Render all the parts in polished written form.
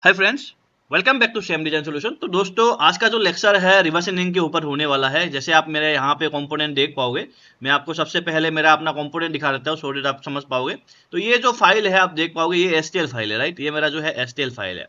Hi friends, welcome back to same design solution. तो दोस्तों, आज का जो लेक्चर है रिवर्स इंजीनियरिंग के ऊपर होने वाला है। जैसे आप मेरे यहाँ पे कंपोनेंट देख पाओगे, मैं आपको सबसे पहले मेरा अपना कंपोनेंट दिखा देता हूँ, सो दैट आप समझ पाओगे। तो ये जो फाइल है आप देख पाओगे, ये एसटीएल फाइल है, राइट। ये मेरा जो है एसटीएल फाइल है,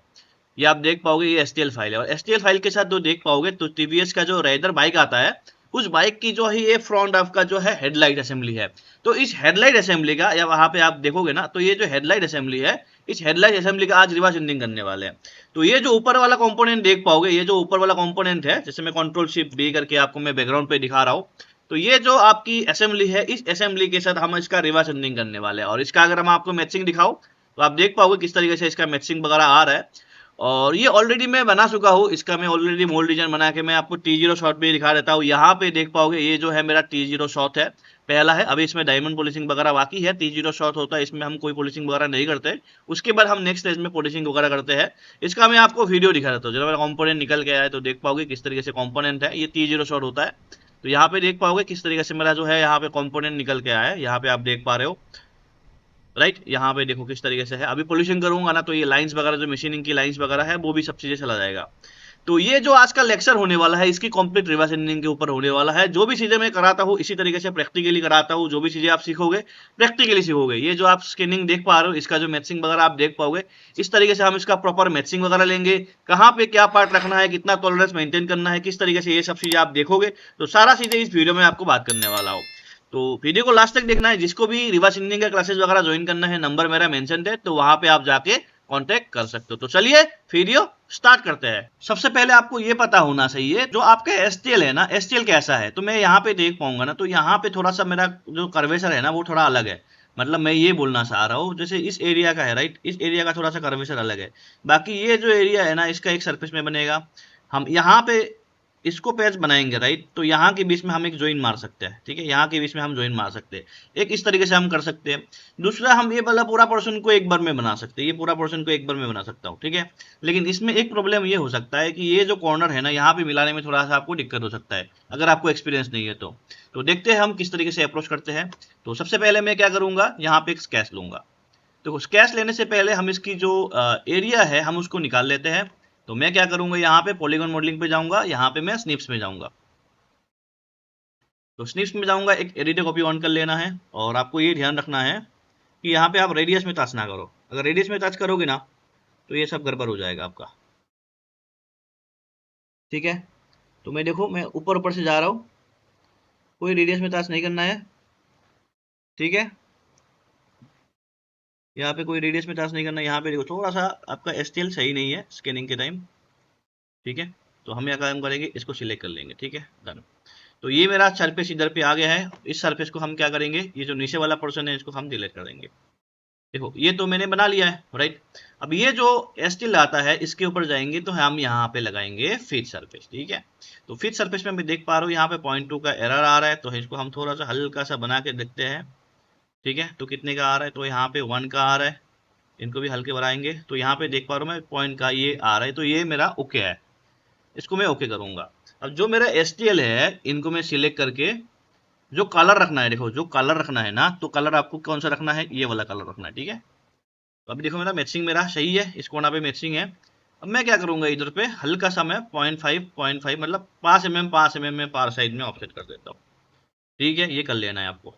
ये आप देख पाओगे, ये एसटीएल फाइल है। और एसटीएल फाइल के साथ जो देख पाओगे तो टीवीएस का जो रेडर बाइक आता है, उस बाइक की जो है ये फ्रंट ऑफ का जो है हेडलाइट असेंबली है। तो इस हेडलाइट असेंबली का, या वहां पे आप देखोगे ना, तो ये जो हेडलाइट असेंबली है, इस हेडलाइट असेंबली का आज रिवर्स इंजीनियरिंग करने वाले हैं। तो ये जो ऊपर वाला कंपोनेंट देख पाओगे, ये जो ऊपर वाला कंपोनेंट है, जैसे मैं कंट्रोल शिफ्ट बी करके आपको मैं बैकग्राउंड पे दिखा रहा हूँ। तो ये जो आपकी असेंबली है, इस असेंबली के साथ हम इसका रिवर्स इंजीनियरिंग करने वाले हैं। और इसका अगर हम आपको मैचिंग दिखाओ, तो आप देख पाओगे किस तरीके से इसका मैचिंग वगैरह आ रहा है। और ये ऑलरेडी मैं बना चुका हूँ, इसका मैं ऑलरेडी मोल्ड डिजाइन बना के मैं आपको T0 शॉट भी दिखा देता हूँ। यहाँ पे देख पाओगे, ये जो है मेरा T0 शॉट है, पहला है। अभी इसमें डायमंड पॉलिशिंग वगैरह बाकी है। T0 शॉट होता है, इसमें हम कोई पॉलिशिंग वगैरह नहीं करते। उसके बाद हम नेक्स्ट स्टेज में पॉलिशिंग वगैरह करते हैं। इसका मैं आपको वीडियो दिखा देता हूँ। जब मेरा कंपोनेंट निकल के आया है तो देख पाओगे किस तरीके से कंपोनेंट है। ये T0 शॉट होता है। तो यहाँ पे देख पाओगे किस तरीके से मेरा जो है यहाँ पे कंपोनेंट निकल के आया है। यहाँ पे आप देख पा रहे हो, राइट। यहाँ पे देखो किस तरीके से है। अभी पोल्यूशन करूंगा ना, तो ये लाइंस वगैरह जो मशीनिंग की लाइंस वगैरह है, वो भी सब चीजें चला जाएगा। तो ये जो आज का लेक्चर होने वाला है, इसकी कंप्लीट रिवर्स इंजीनियरिंग के ऊपर होने वाला है। जो भी चीजें मैं कराता हूँ, इसी तरीके से प्रैक्टिकली कराता हूँ। जो भी चीजें आप सीखोगे, प्रैक्टिकली सीखोगे। ये जो आप स्कैनिंग देख पा रहे हो, इसका जो मैचिंग वगैरह आप देख पाओगे, इस तरीके से हम इसका प्रॉपर मैचिंग वगैरह लेंगे। कहाँ पे क्या पार्ट रखना है, कितना टॉलरेंस मेंटेन करना है, किस तरीके से, ये सब चीजें आप देखोगे। तो सारा चीजें इस वीडियो में आपको बात करने वाला हूँ। तो वीडियो को लास्ट तक देखना है। जिसको भी रिवर्स इंजीनियरिंग का क्लासेस वगैरह ज्वाइन करना है, नंबर मेरा मेंशन है, तो वहां पे आप जाके कांटेक्ट कर सकते हो। तो चलिए वीडियो स्टार्ट करते हैं। सबसे पहले आपको ये पता होना चाहिए, जो आपका एसटीएल है ना, एसटीएल कैसा है। तो मैं यहाँ पे देख पाऊंगा ना, तो यहाँ पे थोड़ा सा मेरा जो कर्वेचर है ना, वो थोड़ा अलग है। मतलब मैं ये बोलना चाह रहा हूँ, जैसे इस एरिया का है, राइट, इस एरिया का थोड़ा सा कर्वेचर अलग है। बाकी ये जो एरिया है ना, इसका एक सरफेस में बनेगा। हम यहाँ पे इसको पैच बनाएंगे, राइट। तो यहाँ के बीच में हम एक ज्वाइन मार सकते हैं, ठीक है। यहाँ के बीच में हम ज्वाइन मार सकते हैं, एक इस तरीके से हम कर सकते हैं। दूसरा, हम ये वाला पूरा पोर्शन को एक बार में बना सकते हैं, ये पूरा पोर्शन को एक बार में बना सकता हूँ, ठीक है। लेकिन इसमें एक प्रॉब्लम ये हो सकता है कि ये जो कॉर्नर है ना, यहाँ पे मिलाने में थोड़ा सा आपको दिक्कत हो सकता है, अगर आपको एक्सपीरियंस नहीं है तो देखते हैं हम किस तरीके से अप्रोच करते हैं। तो सबसे पहले मैं क्या करूंगा, यहाँ पे एक स्केच लूंगा। तो स्केच लेने से पहले हम इसकी जो एरिया है, हम उसको निकाल लेते हैं। तो मैं क्या करूंगा, यहाँ पे पॉलीगॉन मॉडलिंग पे जाऊंगा, यहाँ पे मैं स्निप्स में जाऊंगा। तो स्निप्स में जाऊंगा, एक एडिटर कॉपी ऑन कर लेना है। और आपको ये ध्यान रखना है कि यहाँ पे आप रेडियस में टच ना करो। अगर रेडियस में टच करोगे ना, तो ये सब गड़बड़ हो जाएगा आपका, ठीक है। तो मैं देखो, मैं ऊपर ऊपर से जा रहा हूँ, कोई रेडियस में टच नहीं करना है, ठीक है। यहाँ पे कोई रेडियस में टच नहीं करना है। यहाँ पे देखो, थोड़ा सा आपका एसटीएल सही नहीं है स्कैनिंग के टाइम, ठीक है। तो हम क्या काम करेंगे, इसको सिलेक्ट कर लेंगे, ठीक है, डन। तो ये मेरा सरफेस इधर पे आ गया है। इस सरफेस को हम क्या करेंगे, ये जो नीचे वाला पोर्शन है, इसको हम डिलीट कर देंगे। देखो, ये तो मैंने बना लिया है, राइट। अब ये जो एस्टिल आता है, इसके ऊपर जाएंगे तो हम यहाँ पे लगाएंगे फिट सरफेस, ठीक है। तो फिट सरफेस में मैं देख पा रहा हूँ यहाँ पे 0.2 का एरर आ रहा है। तो इसको हम थोड़ा सा हल्का सा बना के देखते हैं, ठीक है। तो कितने का आ रहा है, तो यहाँ पे 1 का आ रहा है। इनको भी हल्के बढ़ाएंगे, तो यहाँ पे देख पा रहा हूँ मैं पॉइंट का ये आ रहा है। तो ये मेरा ओके है, इसको मैं ओके करूंगा। अब जो मेरा एसटीएल है, इनको मैं सिलेक्ट करके जो कलर रखना है, देखो जो कलर रखना है ना, तो कलर आपको कौन सा रखना है, ये वाला कलर रखना है, ठीक है। तो अभी देखो, मेरा मैचिंग मेरा सही है, इस कोना पे मैचिंग है। अब मैं क्या करूंगा, इधर पे हल्का सा मैं 0.5 मतलब 5 mm में पार साइड में ऑफसेट कर देता हूँ, ठीक है। ये कर लेना है आपको।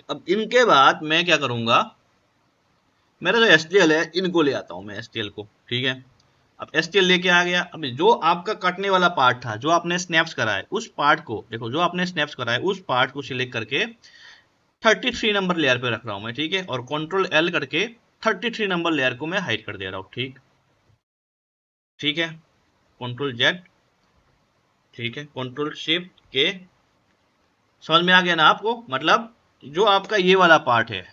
अब इनके बाद मैं क्या करूंगा, मेरा जो एसटीएल है, इनको ले आता हूँ मैं एसटीएल को, ठीक है। अब एसटीएल लेके आ गया। अब जो आपका कटने वाला पार्ट था, जो आपने स्नैप्स करा है, उस पार्ट को देखो, जो आपने स्नैप्स करा है, उस पार्ट को सिलेक्ट करके 33 नंबर लेयर पे रख रहा हूं मैं, ठीक है। और कंट्रोल एल करके 33 नंबर लेयर को मैं हाइड कर दे रहा हूँ, ठीक, ठीक है। कंट्रोल जेड, ठीक है, कंट्रोल शिफ्ट के। समझ में आ गया ना आपको, मतलब जो आपका ये वाला पार्ट है,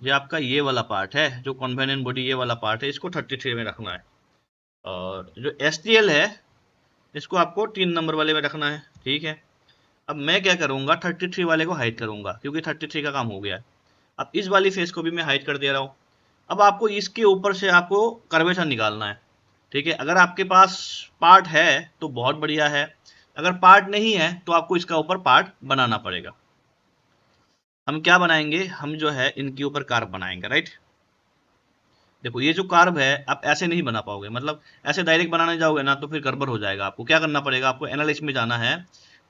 ये आपका ये वाला पार्ट है, जो कन्वेनियंट बॉडी ये वाला पार्ट है, इसको 33 में रखना है। और जो एसटीएल है, इसको आपको 3 नंबर वाले में रखना है, ठीक है। अब मैं क्या करूंगा, 33 वाले को हाइड करूंगा, क्योंकि 33 का काम हो गया है। अब इस वाली फेस को भी मैं हाइड कर दे रहा हूँ। अब आपको इसके ऊपर से आपको कर्वेचर निकालना है, ठीक है। अगर आपके पास पार्ट है तो बहुत बढ़िया है, अगर पार्ट नहीं है तो आपको इसका ऊपर पार्ट बनाना पड़ेगा। हम क्या बनाएंगे, हम जो है इनके ऊपर कार बनाएंगे, राइट। देखो ये जो कर्व है आप ऐसे नहीं बना पाओगे, मतलब ऐसे डायरेक्ट बनाने जाओगे ना तो फिर गड़बड़ हो जाएगा। आपको क्या करना पड़ेगा, आपको एनालिसिस में जाना है,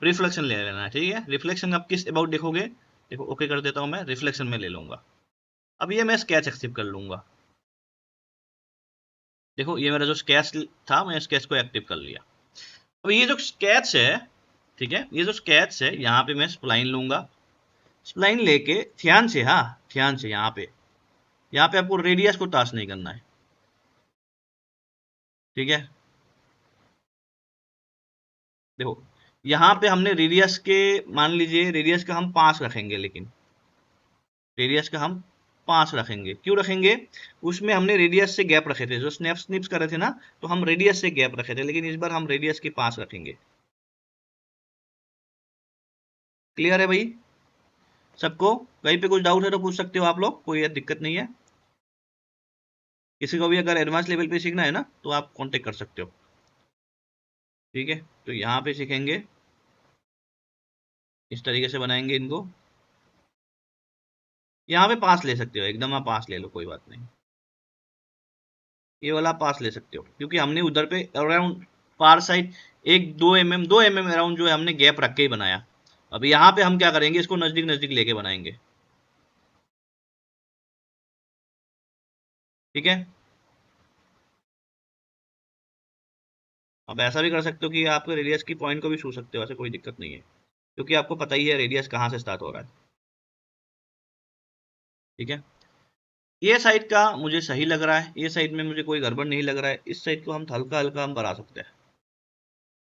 रिफ्लेक्शन ले लेना है, ठीक है। रिफ्लेक्शन आप किस अबाउट देखोगे, देखो ओके कर देता हूँ मैं, रिफ्लेक्शन में ले लूंगा। अब ये मैं स्केच एक्टिव कर लूंगा। देखो ये मेरा जो स्केच था, मैं स्केच को एक्टिव कर लिया। अब ये जो स्केच है, ठीक है, ये जो स्केच है यहाँ पे मैं स्प्लाइन लूंगा। स्प्लाइन लेके ध्यान से, हाँ ध्यान से, यहाँ पे आपको रेडियस को टाच नहीं करना है, ठीक है। देखो यहाँ पे हमने रेडियस के, मान लीजिए रेडियस का हम 5 रखेंगे, लेकिन रेडियस का हम 5 रखेंगे, क्यों रखेंगे, उसमें हमने रेडियस से गैप रखे थे, जो स्निप्स कर रहे थे ना, तो हम रेडियस से गैप रखे थे, लेकिन इस बार हम रेडियस की 5 रखेंगे। क्लियर है भाई सबको? कहीं पे कुछ डाउट है तो पूछ सकते हो आप लोग, कोई दिक्कत नहीं है। किसी को भी अगर एडवांस लेवल पे सीखना है ना तो आप कांटेक्ट कर सकते हो, ठीक है। तो यहाँ पे सीखेंगे, इस तरीके से बनाएंगे इनको। यहाँ पे पास ले सकते हो, एकदम आप पास ले लो, कोई बात नहीं। ये वाला पास ले सकते हो, क्योंकि हमने उधर पे अराउंड पार साइड 1-2 mm अराउंड जो है हमने गैप रख के ही बनाया। अब यहाँ पे हम क्या करेंगे, इसको नजदीक नजदीक लेके बनाएंगे, ठीक है। अब ऐसा भी कर सकते हो कि आप रेडियस की पॉइंट को भी छू सकते हो, ऐसे कोई दिक्कत नहीं है, क्योंकि आपको पता ही है रेडियस कहाँ से स्टार्ट हो रहा है, ठीक है। ये साइड का मुझे सही लग रहा है, ये साइड में मुझे कोई गड़बड़ नहीं लग रहा है, इस साइड को हम हल्का हल्का हम बढ़ा सकते हैं।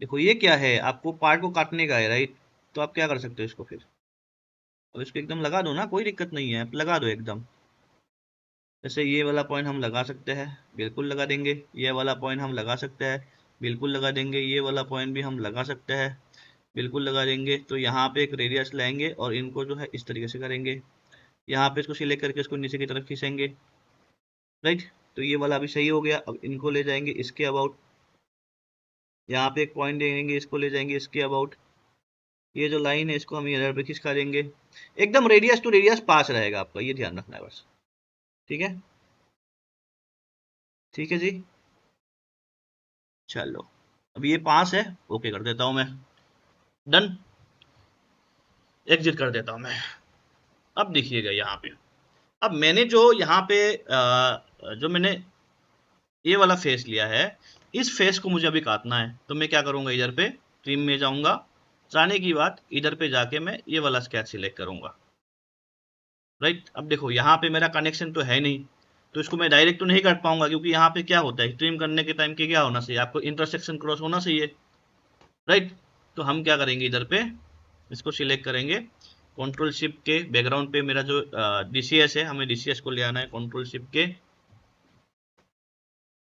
देखो ये क्या है, आपको पार्ट को काटने का है, राइट, तो आप क्या कर सकते हो इसको फिर, अब इसको एकदम लगा दो ना, कोई दिक्कत नहीं है, आप लगा दो एकदम। जैसे ये वाला पॉइंट हम लगा सकते हैं, बिल्कुल लगा देंगे। ये वाला पॉइंट हम लगा सकते हैं, बिल्कुल लगा देंगे। ये वाला पॉइंट भी हम लगा सकते हैं, बिल्कुल लगा देंगे। तो यहाँ पे एक रेडियस लाएंगे और इनको जो है इस तरीके से करेंगे, यहाँ पे इसको सिलेक्ट करके इसको नीचे की तरफ खींचेंगे, राइट। तो ये वाला भी सही हो गया। अब इनको ले जाएंगे इसके अबाउट, यहाँ पे एक पॉइंट देंगे, इसको ले जाएंगे इसके अबाउट, ये जो लाइन है इसको हम इधर पे खिसका देंगे। एकदम रेडियस टू रेडियस पास रहेगा आपका, ये ध्यान रखना है बस, ठीक है। ठीक है जी, चलो अब ये पास है, ओके कर देता हूँ मैं, डन, एग्जिट कर देता हूँ मैं। अब देखिएगा यहाँ पे, अब मैंने जो यहाँ पे जो मैंने ये वाला फेस लिया है, इस फेस को मुझे अभी काटना है, तो मैं क्या करूंगा, इधर पे ट्रिम में जाऊंगा, जाने की बाद इधर पे जाके मैं ये वाला स्केच सिलेक्ट करूंगा, राइट। अब देखो यहाँ पे मेरा कनेक्शन तो है नहीं, तो इसको मैं डायरेक्ट तो नहीं काट पाऊंगा, क्योंकि यहाँ पे क्या होता है, ट्रिम करने के टाइम के क्या होना चाहिए, आपको इंटरसेक्शन क्रॉस होना चाहिए, राइट। तो हम क्या करेंगे, इधर पे इसको सिलेक्ट करेंगे, कंट्रोल शिफ्ट के बैकग्राउंड पे मेरा जो डीसीएस है, हमें डीसीएस को ले आना है, कंट्रोल शिफ्ट के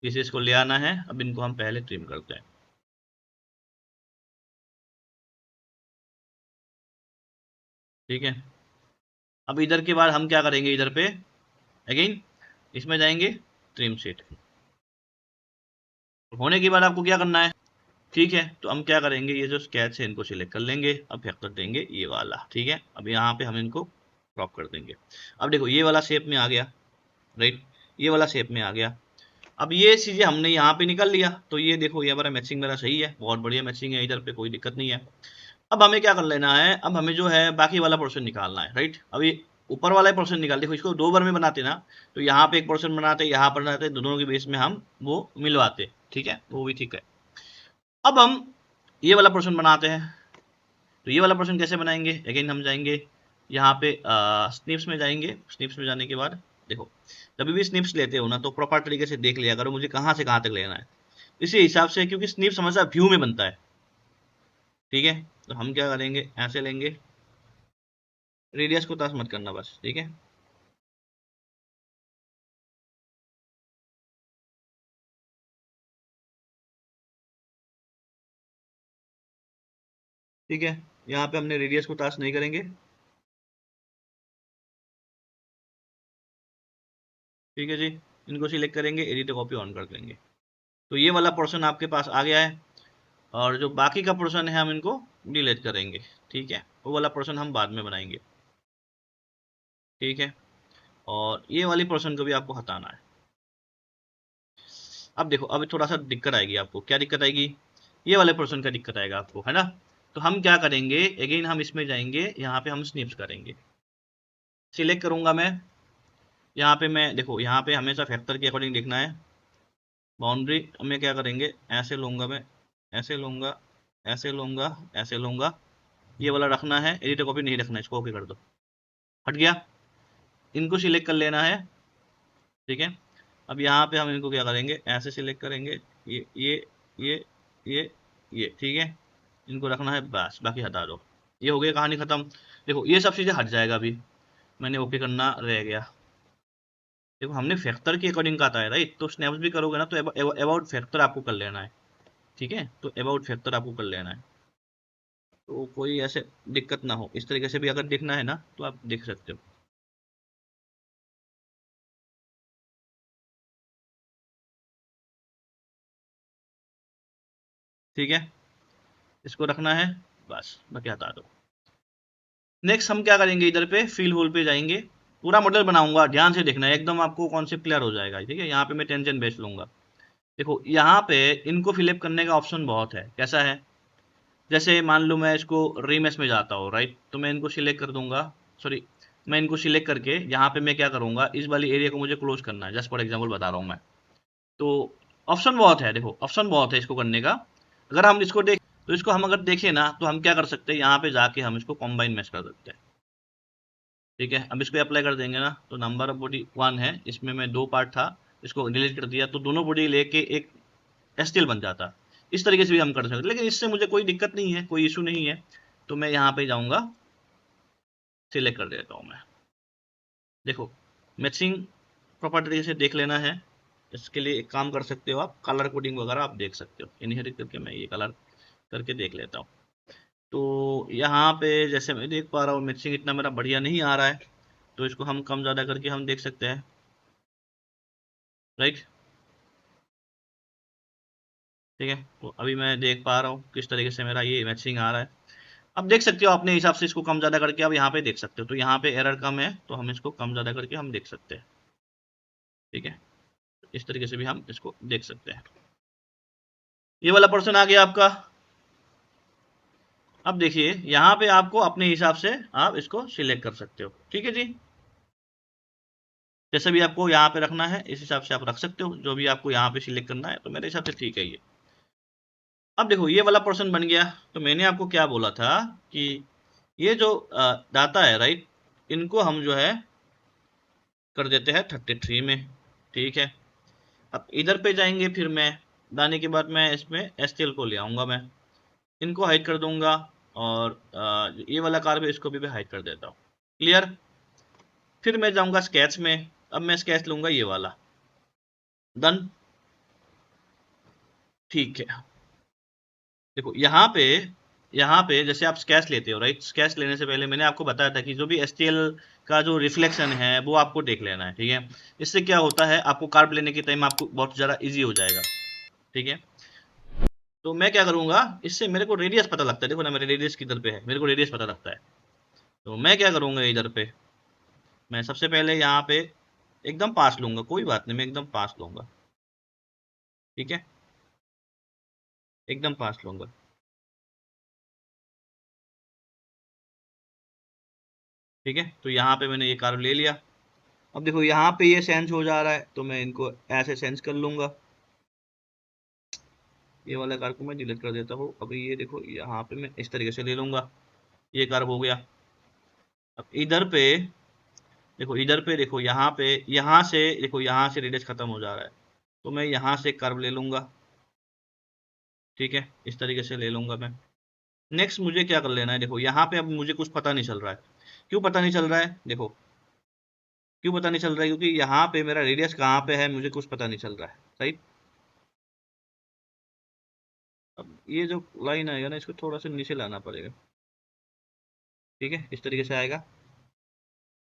डीसीएस को ले आना है। अब इनको हम पहले ट्रिम करते हैं, ठीक है। अब इधर के बाद हम क्या करेंगे, इधर पे अगेन इसमें जाएंगे, ट्रिम शीट होने के बाद आपको क्या करना है, ठीक है। तो हम क्या करेंगे, ये जो स्केच है इनको सिलेक्ट कर लेंगे, अब फैक्टर देंगे ये वाला, ठीक है। अब यहाँ पे हम इनको क्रॉप कर देंगे। अब देखो ये वाला शेप में आ गया, राइट, ये वाला शेप में आ गया। अब ये चीजें हमने यहाँ पे निकाल लिया, तो ये देखो ये हमारा मैचिंग मेरा सही है, बहुत बढ़िया मैचिंग है, इधर पे कोई दिक्कत नहीं है। अब हमें क्या कर लेना है, अब हमें जो है बाकी वाला पोर्शन निकालना है, राइट। अभी ऊपर वाला पोर्शन निकाल, देखो इसको 2 बार में बनाते ना, तो यहाँ पे एक पोर्शन बनाते, यहाँ पर बनाते, दोनों के बेस में हम वो मिलवाते, ठीक है, वो भी ठीक है। अब हम ये वाला पोर्शन बनाते हैं, तो ये वाला पोर्शन कैसे बनाएंगे, अगेन हम जाएंगे यहाँ पे स्निप्स में जाएंगे, स्निप्स में जाने के बाद देखो, जब भी स्निप्स लेते हो ना तो प्रॉपर तरीके से देख लिया करो मुझे कहाँ से कहाँ तक लेना है, इसी हिसाब से, क्योंकि स्निप्स हमेशा व्यू में बनता है, ठीक है। तो हम क्या करेंगे, ऐसे लेंगे, रेडियस को टच मत करना बस, ठीक है। ठीक है, यहाँ पे हमने रेडियस को टच नहीं करेंगे, ठीक है जी। इनको सिलेक्ट करेंगे, एडिट कॉपी ऑन कर देंगे, तो ये वाला पोर्शन आपके पास आ गया है। और जो बाकी का पोर्शन है हम इनको डिलीट करेंगे, ठीक है, वो वाला पोर्शन हम बाद में बनाएंगे, ठीक है। और ये वाली पोर्शन को भी आपको हटाना है, अब देखो, अब थोड़ा सा दिक्कत आएगी आपको। क्या दिक्कत आएगी? ये वाले पोर्शन का दिक्कत आएगा आपको, है ना। तो हम क्या करेंगे, अगेन हम इसमें जाएंगे, यहाँ पे हम स्निप्स करेंगे, सिलेक्ट करूंगा मैं। यहाँ पे मैं देखो, यहाँ पे हमेशा फैक्टर के अकॉर्डिंग लिखना है। बाउंड्री में क्या करेंगे, ऐसे लूंगा मैं, ऐसे लूंगा, ऐसे लूंगा, ऐसे लूंगा। ये वाला रखना है, एडिट कॉपी नहीं रखना है, इसको ओके कर दो। हट गया। इनको सिलेक्ट कर लेना है, ठीक है। अब यहाँ पे हम इनको क्या करेंगे, ऐसे सिलेक्ट करेंगे, ये ये ये, ठीक है। इनको रखना है बस, बाकी हटा दो। ये हो गया, कहानी खत्म। देखो ये सब चीज़ें हट जाएगा, अभी मैंने ओके करना रह गया। देखो हमने फैक्टर के अकॉर्डिंग कहा है, राइट। तो स्नैप्स भी करोगे ना, तो अबाउट फैक्टर आपको कर लेना है, ठीक है। तो अबाउट फैक्टर आपको कर लेना है, तो कोई ऐसे दिक्कत ना हो। इस तरीके से भी अगर देखना है ना, तो आप देख सकते हो। ठीक है, इसको रखना है बस, बाकी हटा दो। नेक्स्ट हम क्या करेंगे, इधर पे फिल होल पे जाएंगे। पूरा मॉडल बनाऊंगा, ध्यान से देखना है, एकदम आपको कॉन्सेप्ट क्लियर हो जाएगा, ठीक है। यहाँ पे मैं टेंशन बेस लूंगा। देखो यहाँ पे इनको फिलअप करने का ऑप्शन बहुत है। कैसा है, जैसे मान लो मैं इसको रीमेश में जाता हूँ, राइट। तो मैं इनको सिलेक्ट कर दूंगा, सॉरी, मैं इनको सिलेक्ट करके यहाँ पे मैं क्या करूंगा, इस वाली एरिया को मुझे क्लोज करना है, जस्ट फॉर एग्जाम्पल बता रहा हूँ मैं। तो ऑप्शन बहुत है, देखो ऑप्शन बहुत है इसको करने का। अगर हम इसको देख, तो इसको हम अगर देखें ना, तो हम क्या कर सकते हैं, यहाँ पे जाके हम इसको कॉम्बाइन मैच कर सकते हैं, ठीक है। अब इसको अप्लाई कर देंगे ना, तो नंबर ऑफ बॉडी 1 है, इसमें मैं 2 पार्ट था, इसको डिलीट कर दिया, तो दोनों बॉडी लेके एक एसटीएल बन जाता। इस तरीके से भी हम कर सकते हैं, लेकिन इससे मुझे कोई दिक्कत नहीं है, कोई इशू नहीं है। तो मैं यहाँ पे जाऊँगा, सिलेक्ट कर देता हूँ मैं। देखो मैचिंग प्रॉपर्टी से देख लेना है। इसके लिए एक काम कर सकते हो, आप कलर कोडिंग वगैरह आप देख सकते हो। इनहेरिट करके मैं ये कलर करके देख लेता हूँ। तो यहाँ पे जैसे मैं देख पा रहा हूँ, मैचिंग इतना मेरा बढ़िया नहीं आ रहा है, तो इसको हम कम ज़्यादा करके हम देख सकते हैं, राइट। ठीक है, तो अभी मैं देख पा रहा हूँ किस तरीके से मेरा ये मैचिंग आ रहा है। अब देख सकते हो अपने हिसाब से इसको कम ज़्यादा करके, अब यहाँ पे देख सकते हो। तो यहाँ पे एरर कम है, तो हम इसको कम ज़्यादा करके हम देख सकते हैं, ठीक है। इस तरीके से भी हम इसको देख सकते हैं। ये वाला पर्सन आ गया आपका। अब देखिए यहाँ पे आपको अपने हिसाब से आप इसको सिलेक्ट कर सकते हो, ठीक है जी। जैसे भी आपको यहाँ पे रखना है, इस हिसाब से आप रख सकते हो, जो भी आपको यहाँ पे सिलेक्ट करना है। तो मेरे हिसाब से ठीक है ये। अब देखो ये वाला पर्सन बन गया। तो मैंने आपको क्या बोला था कि ये जो डाटा है, राइट, इनको हम जो है कर देते हैं 33 में, ठीक है। अब इधर पे जाएंगे, फिर मैं दाने के बाद मैं इसमें एसटीएल को ले आऊंगा, मैं इनको हाइड कर दूंगा, और ये वाला कार्ब है, इसको भी मैं हाइड कर देता हूँ। क्लियर। फिर मैं जाऊंगा स्केच में। अब मैं स्केच लूंगा ये वाला, डन, ठीक है। देखो यहाँ पे जैसे आप स्केच लेते हो, राइट। स्केच लेने से पहले मैंने आपको बताया था कि जो भी एसटीएल का जो रिफ्लेक्शन है वो आपको देख लेना है, ठीक है। इससे क्या होता है, आपको कार्ब लेने के टाइम आपको बहुत ज़्यादा इजी हो जाएगा, ठीक है। तो मैं क्या करूंगा, इससे मेरे को रेडियस पता लगता है। देखो ना मेरे रेडियस किधर पे है, मेरे को रेडियस पता लगता है। तो मैं क्या करूंगा, इधर पे मैं सबसे पहले यहाँ पे एकदम पास लूंगा, कोई बात नहीं, मैं एकदम पास लूंगा, ठीक है। एकदम पास लूंगा, ठीक है। तो यहाँ पे मैंने ये कार्ब ले लिया। अब देखो यहाँ पे ये सेंस हो जा रहा है, तो मैं इनको ऐसे सेंस कर लूंगा। ये वाला कार्ब को मैं डिलीट कर देता हूँ। अभी ये देखो यहाँ पे मैं इस तरीके से ले लूंगा, ये कार्ब हो गया। अब इधर पे देखो, इधर पे देखो, यहाँ पे, यहाँ से देखो, यहाँ से रेडियस खत्म हो जा रहा है, तो मैं यहाँ से कर्व ले लूंगा, ठीक है। इस तरीके से ले लूंगा मैं। नेक्स्ट मुझे क्या कर लेना है, देखो यहाँ पे अब मुझे कुछ पता नहीं चल रहा है। क्यों पता नहीं चल रहा है, देखो क्यों पता नहीं चल रहा है, क्योंकि यहाँ पे मेरा रेडियस कहाँ पे है मुझे कुछ पता नहीं चल रहा है, सही। अब ये जो लाइन आएगा ना, इसको थोड़ा सा नीचे लाना पड़ेगा, ठीक है। इस तरीके से आएगा,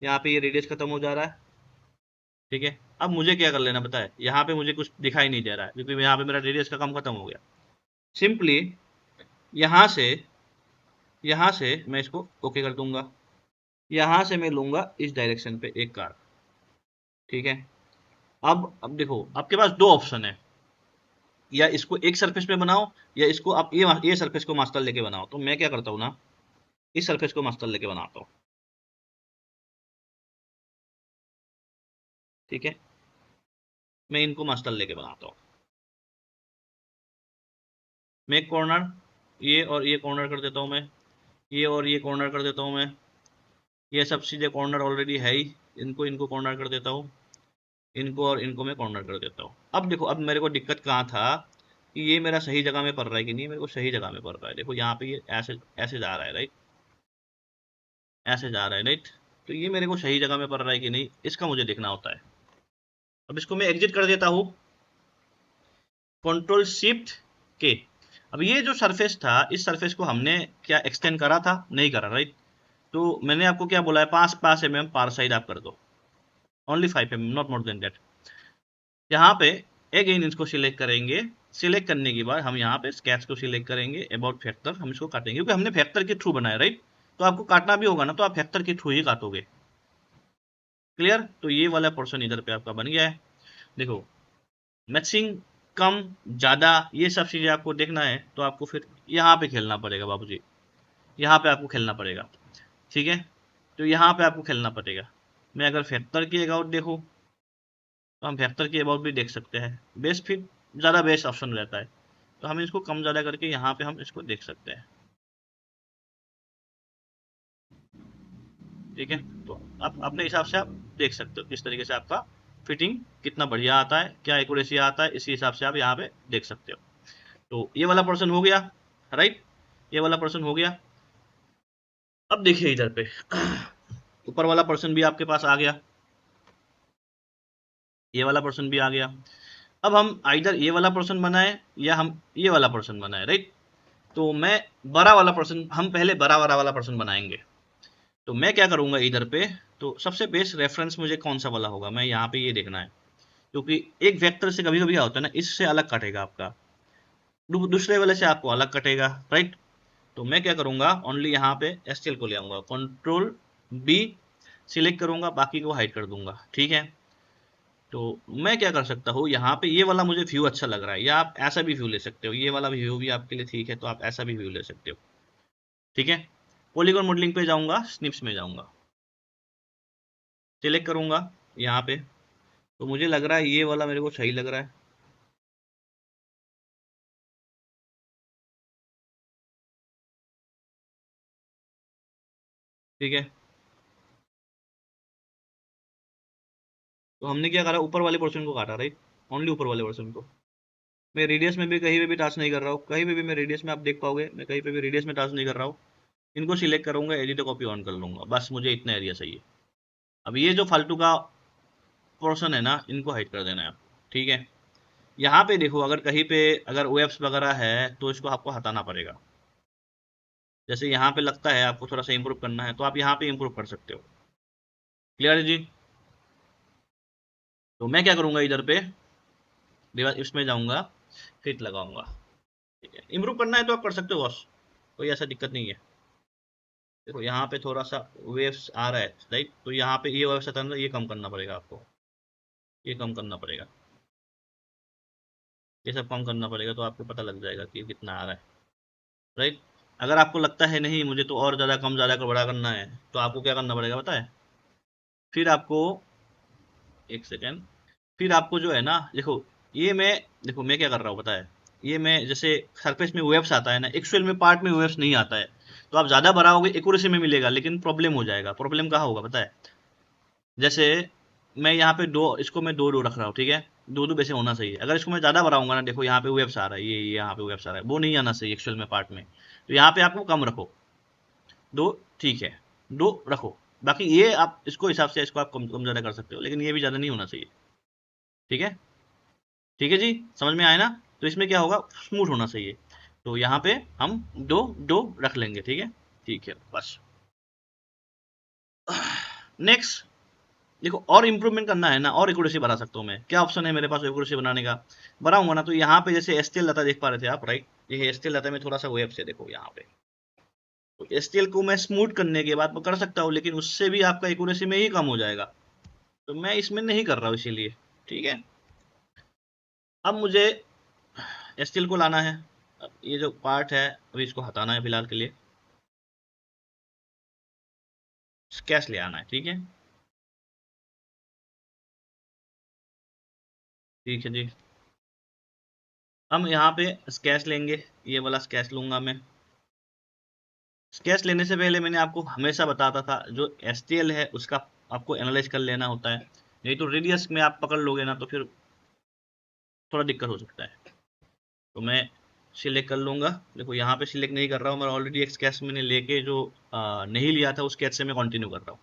यहाँ पे ये रेडियस खत्म हो जा रहा है, ठीक है। अब मुझे क्या कर लेना पता है, यहाँ पे मुझे कुछ दिखाई नहीं दे रहा है, क्योंकि यहाँ पे मेरा रेडियस का काम खत्म हो गया। सिंपली यहाँ से यहाँ से मैं इसको ओके कर दूंगा। यहाँ से मैं लूंगा इस डायरेक्शन पे एक कार, ठीक है। अब देखो आपके पास दो ऑप्शन है, या इसको एक सरफेस पे बनाओ, या इसको आप ये सरफेस को मास्टर लेके बनाओ। तो मैं क्या करता हूँ ना, इस सरफेस को मास्टर लेके बनाता हूँ, ठीक है। मैं इनको मास्टर लेके बनाता हूँ। मैं एक कॉर्नर ये और ये कॉर्नर कर देता हूँ, मैं ये और ये कॉर्नर कर देता हूँ, मैं ये सब चीज़ें कॉर्नर ऑलरेडी है ही, इनको इनको कॉर्नर कर देता हूँ, इनको और इनको मैं कॉर्नर कर देता हूँ। अब देखो, अब मेरे को दिक्कत कहाँ था कि ये मेरा सही जगह में पड़ रहा है कि नहीं, मेरे को सही जगह में पड़ रहा है। देखो यहाँ पे ये ऐसे ऐसे जा रहा है, राइट, ऐसे जा रहा है, राइट। तो ये मेरे को सही जगह में पड़ रहा है कि नहीं, इसका मुझे देखना होता है। अब इसको मैं एग्जिट कर देता हूँ, कंट्रोल शिफ्ट के। अब ये जो सरफेस था, इस सरफेस को हमने क्या एक्सटेंड करा था? नहीं करा, राइट। तो मैंने आपको क्या बोला है, 5 mm पार साइड आप कर दो, only 5 mm, not more than that. यहाँ पे अगेन इसको सिलेक्ट करेंगे, सिलेक्ट करने के बाद हम यहाँ पे स्केच को सिलेक्ट करेंगे, अबाउट फैक्टर हम इसको काटेंगे, क्योंकि हमने फैक्टर के थ्रू बनाया, राइट। तो आपको काटना भी होगा ना, तो आप फैक्टर के थ्रू ही काटोगे। क्लियर? तो ये वाला पोर्शन इधर पे आपका बन गया है। देखो, मैचिंग कम ज़्यादा ये सब चीज़ें आपको देखना है, तो आपको फिर यहाँ पे खेलना पड़ेगा बाबूजी, यहाँ पे आपको खेलना पड़ेगा, ठीक है। तो यहाँ पे आपको खेलना पड़ेगा। मैं अगर फैक्टर की अबाउट देखूँ, तो हम फैक्टर की अबाउट भी देख सकते हैं, बेस्ट फिट ज़्यादा बेस्ट ऑप्शन रहता है। तो हम इसको कम ज़्यादा करके यहाँ पे हम इसको देख सकते हैं, ठीक है। तो आप अपने हिसाब से आप देख सकते हो किस तरीके से आपका फिटिंग कितना बढ़िया आता है, क्या एक्यूरेसी आता है, इसी हिसाब से आप यहाँ पे देख सकते हो। तो ये वाला पोर्शन हो गया, राइट, ये वाला पोर्शन हो गया। अब देखिए इधर पे ऊपर वाला पोर्शन भी आपके पास आ गया, ये वाला पोर्शन भी आ गया। अब हम आइदर ये वाला पोर्शन बनाए या हम ये वाला पोर्शन बनाए, राइट। तो मैं बड़ा वाला पोर्शन, हम पहले बड़ा बड़ा वाला पोर्शन बनाएंगे। तो मैं क्या करूंगा इधर पे, तो सबसे बेस्ट रेफरेंस मुझे कौन सा वाला होगा, मैं यहाँ पे ये देखना है, क्योंकि एक वेक्टर से कभी कभी क्या होता है ना, इससे अलग कटेगा आपका, दूसरे वाले से आपको अलग कटेगा, राइट। तो मैं क्या करूंगा, ओनली यहाँ पे एसटीएल को ले आऊंगा, कंट्रोल बी सिलेक्ट करूंगा, बाकी को हाइड कर दूंगा, ठीक है। तो मैं क्या कर सकता हूँ, यहाँ पे ये वाला मुझे व्यू अच्छा लग रहा है, या आप ऐसा भी व्यू ले सकते हो, ये वाला व्यू भी आपके लिए ठीक है, तो आप ऐसा भी व्यू ले सकते हो, ठीक है। पॉलीगॉन मॉडलिंग पे जाऊंगा, स्निप्स में जाऊंगा, सिलेक्ट करूंगा यहाँ पे। तो मुझे लग रहा है ये वाला मेरे को सही लग रहा है, ठीक है। तो हमने क्या करा, ऊपर वाले पोर्शन को काटा, राइट, ओनली ऊपर वाले पोर्शन को। मैं रेडियस में भी कहीं पे भी टाच नहीं कर रहा हूँ, कहीं पे भी मैं रेडियस में आप देख पाओगे, मैं कहीं पे भी रेडियस में टाच नहीं कर रहा हूँ। इनको सिलेक्ट करूंगा, एडिट कॉपी ऑन कर लूंगा, बस मुझे इतना एरिया चाहिए। अब ये जो फालतू का पोर्शन है ना, इनको हाइड कर देना है आप, ठीक है। यहाँ पे देखो, अगर कहीं पे अगर वेब्स वगैरह है तो इसको आपको हटाना पड़ेगा। जैसे यहाँ पे लगता है आपको थोड़ा सा इंप्रूव करना है, तो आप यहाँ पे इंप्रूव कर सकते हो। क्लियर है जी? तो मैं क्या करूंगा, इधर पे इसमें जाऊंगा, फिट लगाऊंगा, ठीक है। इंप्रूव करना है तो आप कर सकते हो बॉस, कोई ऐसा दिक्कत नहीं है। देखो यहाँ पे थोड़ा सा वेव्स आ रहा है, राइट, तो यहाँ पे ये वेव्स आता है ना, ये कम करना पड़ेगा आपको, ये कम करना पड़ेगा, ये सब कम करना पड़ेगा, तो आपको पता लग जाएगा कि कितना आ रहा है, राइट। अगर आपको लगता है नहीं मुझे तो और ज़्यादा कम ज़्यादा कर बड़ा करना है, तो आपको क्या करना पड़ेगा पता है, फिर आपको एक सेकेंड, फिर आपको जो है ना, देखो ये मैं, देखो मैं क्या कर रहा हूँ पता है, ये मैं जैसे सरफेस में वेव्स आता है ना, एक्चुअल में पार्ट में वेव्स नहीं आता है, तो आप ज़्यादा बढ़ाओगे एक्यूरेसी में मिलेगा, लेकिन प्रॉब्लम हो जाएगा। प्रॉब्लम कहाँ होगा पता है, जैसे मैं यहाँ पे दो, इसको मैं दो दो रख रहा हूँ, ठीक है, दो दो वैसे होना चाहिए। अगर इसको मैं ज़्यादा बढ़ाऊंगा ना, देखो यहाँ पे वेव्स आ रहा है, ये यहाँ पे वेव्स आ रहा है, वो नहीं आना चाहिए एक्चुअल में पार्ट में। तो यहाँ पे आपको कम रखो, दो, ठीक है, दो रखो। बाकी ये आप इसको हिसाब से इसको आप कम कम ज़्यादा कर सकते हो, लेकिन ये भी ज़्यादा नहीं होना चाहिए, ठीक है। ठीक है जी, समझ में आया ना? तो इसमें क्या होगा, स्मूथ होना चाहिए। तो यहाँ पे हम दो दो रख लेंगे, ठीक है, ठीक है बस। नेक्स्ट देखो, और इम्प्रूवमेंट करना है ना, और एक्यूरेसी बढ़ा सकता हूँ मैं, क्या ऑप्शन है मेरे पास एक्यूरेसी बनाने का, बढ़ाऊंगा ना। तो यहाँ पे जैसे एसटीएल डाटा देख पा रहे थे आप, राइट, ये एसटीएल डाटा में थोड़ा सा वेब से देखो यहाँ पे, तो एसटीएल को मैं स्मूथ करने के बाद मैं कर सकता हूँ, लेकिन उससे भी आपका एक्यूरेसी में ही कम हो जाएगा, तो मैं इसमें नहीं कर रहा हूँ इसीलिए, ठीक है। अब मुझे एसटीएल को लाना है। अब ये जो पार्ट है अभी इसको हटाना है फिलहाल के लिए, स्केच ले आना है, ठीक है। ठीक है जी, हम यहाँ पे स्केच लेंगे, ये वाला स्केच लूंगा मैं। स्केच लेने से पहले मैंने आपको हमेशा बताता था जो एसटीएल है उसका आपको एनालाइज कर लेना होता है, नहीं तो रेडियस में आप पकड़ लोगे ना तो फिर थोड़ा दिक्कत हो सकता है। तो मैं सिलेक्ट कर लूंगा। देखो यहाँ पे सिलेक्ट नहीं कर रहा हूँ, मैं ऑलरेडी एक स्केच मैंने लेके जो नहीं लिया था उस स्केच से मैं कंटिन्यू कर रहा हूँ।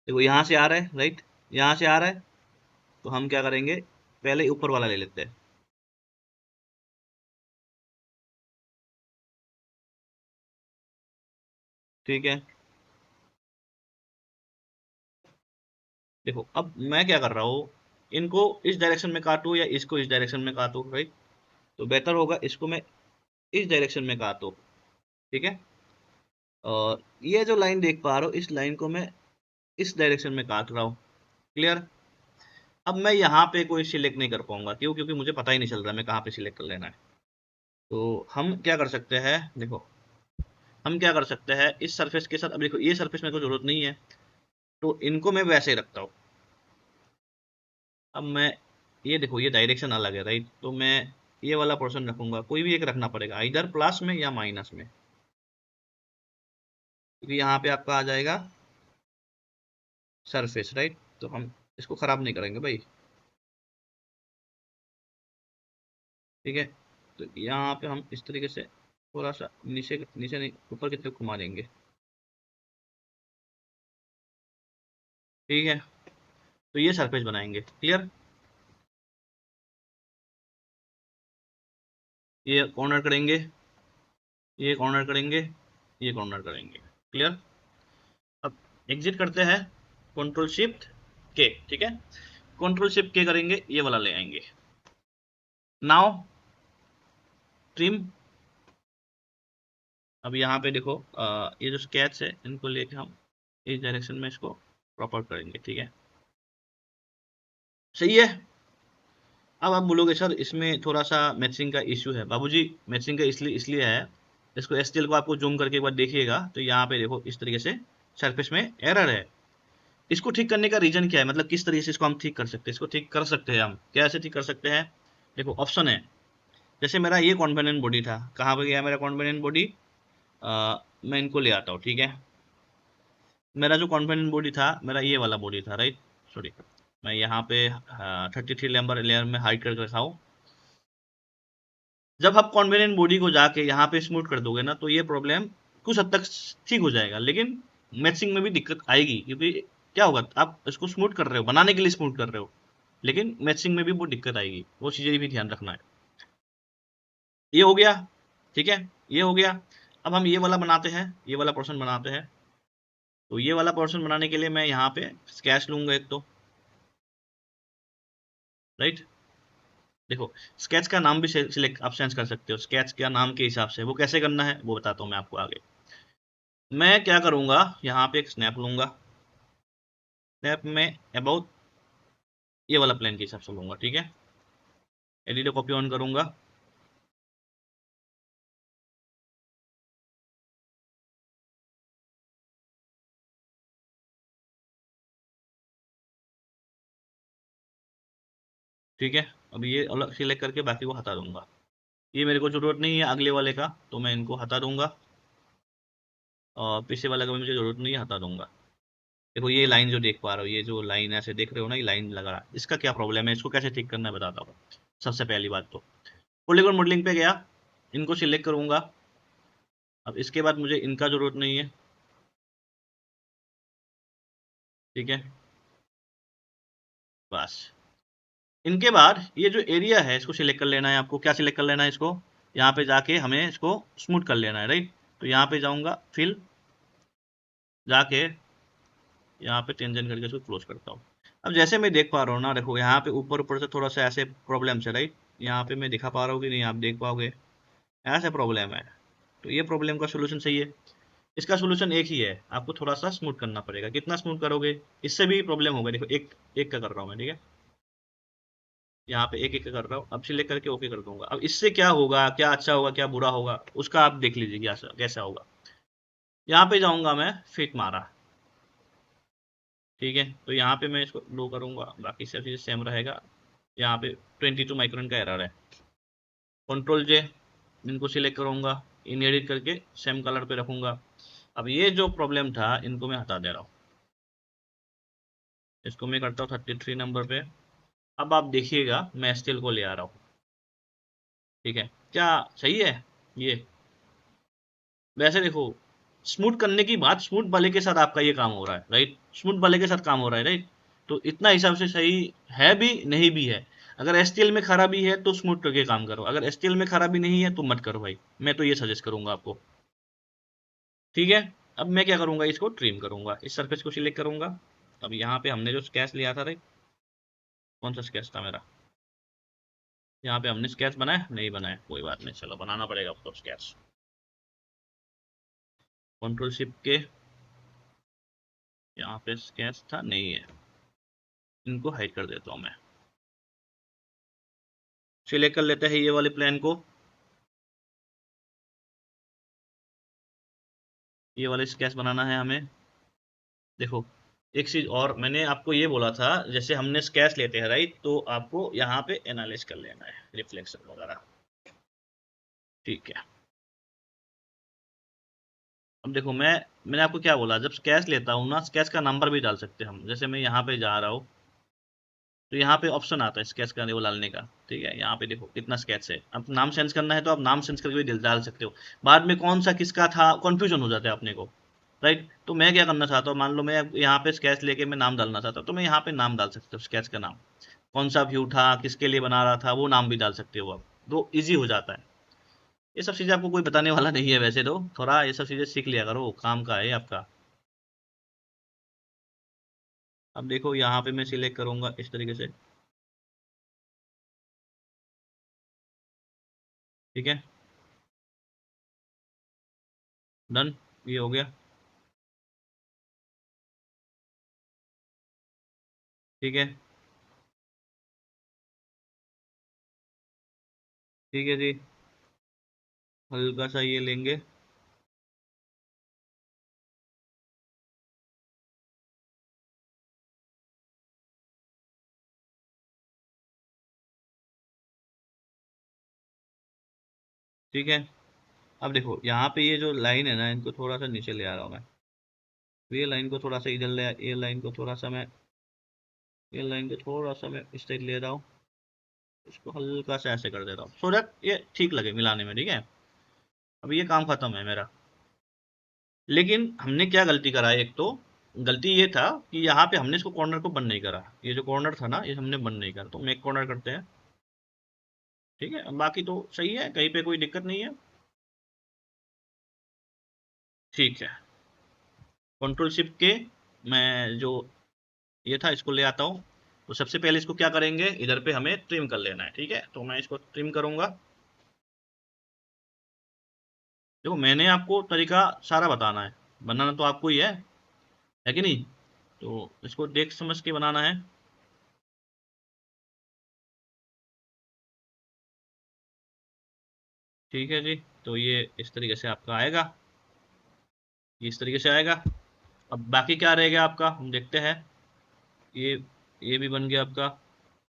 देखो यहाँ से आ रहा है, राइट, यहाँ से आ रहा है, तो हम क्या करेंगे, पहले ऊपर वाला ले लेते हैं। ठीक है, देखो अब मैं क्या कर रहा हूँ, इनको इस डायरेक्शन में काटूं या इसको इस डायरेक्शन में काटूं, राइट, तो बेटर होगा इसको मैं इस डायरेक्शन में काटूं। ठीक है, और ये जो लाइन देख पा रहा हूँ इस लाइन को मैं इस डायरेक्शन में काट रहा हूँ। क्लियर। अब मैं यहाँ पे कोई सिलेक्ट नहीं कर पाऊंगा, क्यों, क्योंकि मुझे पता ही नहीं चल रहा मैं कहाँ पे सिलेक्ट कर लेना है। तो हम क्या कर सकते हैं, देखो हम क्या कर सकते हैं इस सरफेस के साथ, अब देखो ये सरफेस मेरे को जरूरत नहीं है तो इनको मैं वैसे ही रखता हूँ। अब मैं ये देखो ये डायरेक्शन अलग है, राइट, तो मैं ये वाला पोर्शन रखूंगा, कोई भी एक रखना पड़ेगा इधर प्लस में या माइनस में, क्योंकि यहाँ पे आपका आ जाएगा सरफेस, राइट, तो हम इसको खराब नहीं करेंगे भाई। ठीक है, तो यहाँ पे हम इस तरीके से थोड़ा सा नीचे नीचे नहीं ऊपर की तरफ घुमा देंगे। ठीक है, तो ये सरफेस बनाएंगे। क्लियर। ये कॉर्नर करेंगे, ये कॉर्नर करेंगे, ये कॉर्नर करेंगे। क्लियर। अब एग्जिट करते हैं, कंट्रोल शिफ्ट के, ठीक है, कंट्रोल शिफ्ट के करेंगे, ये वाला ले आएंगे। Now trim. अब यहाँ पे देखो ये जो स्केच है इनको लेके हम इस डायरेक्शन में इसको प्रॉपर करेंगे। ठीक है, सही है। अब आप बोलोगे सर इसमें थोड़ा सा मैचिंग का इश्यू है। बाबूजी मैचिंग का इसलिए इसलिए है, इसको एसटीएल को आपको जूम करके एक बार देखिएगा तो यहाँ पे देखो इस तरीके से सरफेस में एरर है। इसको ठीक करने का रीजन क्या है, मतलब किस तरीके से इसको हम ठीक कर सकते हैं, इसको ठीक कर सकते हैं हम कैसे ठीक कर सकते हैं। देखो ऑप्शन है, जैसे मेरा ये कॉन्वेनेंट बॉडी था, कहाँ पे गया मेरा कॉन्वेनेंट बॉडी, मैं इनको ले आता हूँ। ठीक है, मेरा जो कॉन्वेनेंट बॉडी था मेरा ये वाला बॉडी था, राइट, सॉरी, मैं यहाँ पे 33 नंबर लेयर में हाइड करके रखा हूँ। जब आप कॉन्वेनेंट बॉडी को जाके यहाँ पे स्मूथ कर दोगे ना तो ये प्रॉब्लम कुछ हद तक ठीक हो जाएगा, लेकिन मैचिंग में भी दिक्कत आएगी, क्योंकि क्या होगा आप इसको स्मूथ कर रहे हो, बनाने के लिए स्मूथ कर रहे हो, लेकिन मैचिंग में भी बहुत दिक्कत आएगी, वो चीज़ें भी ध्यान रखना है। ये हो गया, ठीक है, ये हो गया। अब हम ये वाला बनाते हैं, ये वाला पोर्शन बनाते हैं। तो ये वाला पोर्शन बनाने के लिए मैं यहाँ पे स्केच लूंगा एक तो, राइट, देखो स्केच का नाम भी सिलेक्ट आप चेंज कर सकते हो, स्केच का नाम के हिसाब से वो कैसे करना है वो बताता हूँ मैं आपको आगे। मैं क्या करूंगा, यहाँ पे एक स्नैप लूंगा, स्नैप में अबाउट ये वाला प्लेन के हिसाब से लूंगा। ठीक है, एडिटर कॉपी ऑन करूंगा, ठीक है, अब ये अलग सिलेक्ट करके बाकी को हटा दूंगा, ये मेरे को जरूरत नहीं है अगले वाले का, तो मैं इनको हटा दूंगा, और पीछे वाले का भी मुझे जरूरत नहीं है, हटा दूंगा। देखो ये लाइन जो देख पा रहे हो, ये जो लाइन ऐसे देख रहे हो ना, ये लाइन लगा रहा है, इसका क्या प्रॉब्लम है, इसको कैसे ठीक करना है बताता हूँ। सबसे पहली बात तो पॉलीगॉन मॉडलिंग पे गया, इनको सिलेक्ट करूंगा। अब इसके बाद मुझे इनका जरूरत नहीं है, ठीक है, बस। इनके बाद ये जो एरिया है इसको सिलेक्ट कर लेना है आपको। क्या सिलेक्ट कर लेना है इसको, यहाँ पे जाके हमें इसको स्मूथ कर लेना है, राइट, तो यहाँ पे जाऊंगा, फिल जाके यहाँ पे टेंजेंट करके इसको क्लोज करता हूँ। अब जैसे मैं देख पा रहा हूँ ना, देखो यहाँ पे ऊपर ऊपर से थोड़ा सा ऐसे प्रॉब्लम है, राइट, यहाँ पे मैं दिखा पा रहा हूँ कि नहीं आप देख पाओगे, ऐसे प्रॉब्लम है। तो ये प्रॉब्लम का सोल्यूशन सही है, इसका सोल्यूशन एक ही है, आपको थोड़ा सा स्मूथ करना पड़ेगा। कितना स्मूथ करोगे, इससे भी प्रॉब्लम होगा, देखो एक एक का कर रहा हूँ मैं, ठीक है, यहाँ पे एक एक कर रहा हूँ, अब सिलेक्ट करके ओके कर दूंगा। अब इससे क्या होगा, क्या अच्छा होगा क्या बुरा होगा, उसका आप देख लीजिए क्या कैसा होगा। यहाँ पे जाऊंगा मैं, फिट मारा, ठीक है, तो यहाँ पे मैं इसको लो करूंगा, बाकी सब चीज़ सेम रहेगा। यहाँ पे 22 माइक्रोन का एरर है। कंट्रोल जे, इनको सिलेक्ट करूंगा, इन एडिट करके सेम कलर पे रखूंगा। अब ये जो प्रॉब्लम था इनको मैं हटा दे रहा हूँ, इसको मैं करता हूँ 33 नंबर पे। अब आप देखिएगा मैं स्टिल को ले आ रहा हूँ, ठीक है, क्या सही है ये। वैसे देखो, स्मूथ करने की बात, स्मूथ वाले के साथ आपका ये काम हो रहा है, राइट, स्मूथ वाले के साथ काम हो रहा है, राइट। तो इतना हिसाब से सही है भी नहीं भी है। अगर एसटीएल में खराबी है तो स्मूथ करके काम करो, अगर एसटीएल में खराबी नहीं है तो मत करो भाई, मैं तो ये सजेस्ट करूंगा आपको, ठीक है। अब मैं क्या करूंगा, इसको ट्रिम करूंगा, इस सरफेस को सिलेक्ट करूंगा। अब यहाँ पे हमने जो स्केच लिया था, राइट, कौन सा स्केच था मेरा, यहाँ पे हमने स्केच बनाया नहीं बनाया, कोई बात नहीं, चलो बनाना पड़ेगा आपको स्केच। कंट्रोल शिफ्ट के, यहाँ पे स्केच था नहीं है, इनको हाइड कर देता हूँ मैं। सिलेक्ट कर लेते हैं ये वाले प्लान को, ये वाले स्केच बनाना है हमें। देखो, एक चीज और मैंने आपको ये बोला था, जैसे हमने स्केच लेते हैं, राइट, तो आपको यहाँ पे एनालाइज कर लेना है रिफ्लेक्शन वगैरह, ठीक है। अब देखो, मैंने आपको क्या बोला, जब स्केच लेता हूँ ना, स्केच का नंबर भी डाल सकते हैं हम। जैसे मैं यहाँ पे जा रहा हूँ, तो यहाँ पे ऑप्शन आता है स्केच का वो डालने का, ठीक है। यहाँ पे देखो कितना स्केच है, अब नाम चेंज करना है तो आप नाम चेंज करके भी डाल सकते हो। बाद में कौन सा किसका था कंफ्यूजन हो जाता है अपने को, राइट। तो मैं क्या करना चाहता हूँ, मान लो मैं यहाँ पे स्केच लेके मैं नाम डालना चाहता हूँ, तो मैं यहाँ पे नाम डाल सकता हूँ, स्केच का नाम, कौन सा व्यू था, किसके लिए बना रहा था, वो नाम भी डाल सकते हो आप, तो ईजी हो जाता है। ये सब चीज़ें आपको कोई बताने वाला नहीं है वैसे, तो थोड़ा ये सब चीज़ें सीख लिया करो, काम का है आपका। अब देखो यहाँ पे मैं सिलेक्ट करूंगा इस तरीके से, ठीक है, डन, ये हो गया, ठीक है, ठीक है जी। हल्का सा ये लेंगे, ठीक है। अब देखो यहाँ पे ये जो लाइन है ना, इनको थोड़ा सा नीचे ले आ रहा हूँ मैं, ये लाइन को थोड़ा सा इधर ले, ये लाइन को थोड़ा सा मैं, ये लाइन को थोड़ा सा मैं इस साइड ले रहा हूँ, इसको हल्का सा ऐसे कर दे रहा हूँ, सो दैट ये ठीक लगे मिलाने में, ठीक है। अब ये काम खत्म है मेरा। लेकिन हमने क्या गलती करा है, एक तो गलती ये था कि यहाँ पे हमने इसको कॉर्नर को बंद नहीं करा, ये जो कॉर्नर था ना ये हमने बंद नहीं करा, तो हम एक कॉर्नर करते हैं, ठीक है। बाकी तो सही है, कहीं पे कोई दिक्कत नहीं है, ठीक है। कंट्रोल शिफ्ट के, मैं जो ये था इसको ले आता हूँ। तो सबसे पहले इसको क्या करेंगे, इधर पे हमें ट्रिम कर लेना है, ठीक है, तो मैं इसको ट्रिम करूंगा। देखो मैंने आपको तरीका सारा बताना है, बनाना तो आपको ही है कि नहीं, तो इसको देख समझ के बनाना है, ठीक है जी। तो ये इस तरीके से आपका आएगा, ये इस तरीके से आएगा। अब बाकी क्या रहेगा आपका, हम देखते हैं। ये ये भी बन गया आपका,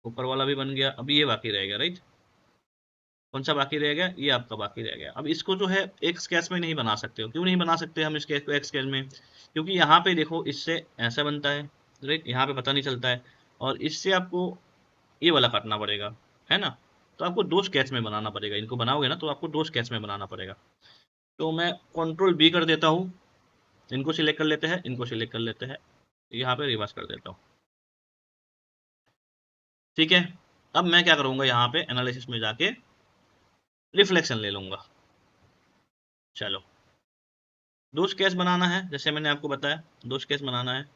ऊपर वाला भी बन गया, अभी ये बाकी रहेगा, राइट। कौन सा बाकी रह गया, ये आपका बाकी रह गया। अब इसको जो है एक स्केच में नहीं बना सकते हो, क्यों नहीं बना सकते हम इसके एक स्केच में, क्योंकि यहाँ पे देखो इससे ऐसा बनता है, राइट, यहाँ पे पता नहीं चलता है, और इससे आपको ये वाला काटना पड़ेगा, है ना। तो आपको दो स्केच में बनाना पड़ेगा, इनको बनाओगे ना तो आपको दो स्केच में बनाना पड़ेगा। तो मैं कंट्रोल बी कर देता हूँ, इनको सिलेक्ट कर लेते हैं, इनको सिलेक्ट कर लेते हैं, यहाँ पे रिवर्स कर देता हूँ, ठीक है। अब मैं क्या करूँगा, यहाँ पे एनालिसिस में जाके रिफ्लेक्शन ले लूंगा। चलो, दो स्केच बनाना है जैसे मैंने आपको बताया, दो स्केच बनाना है।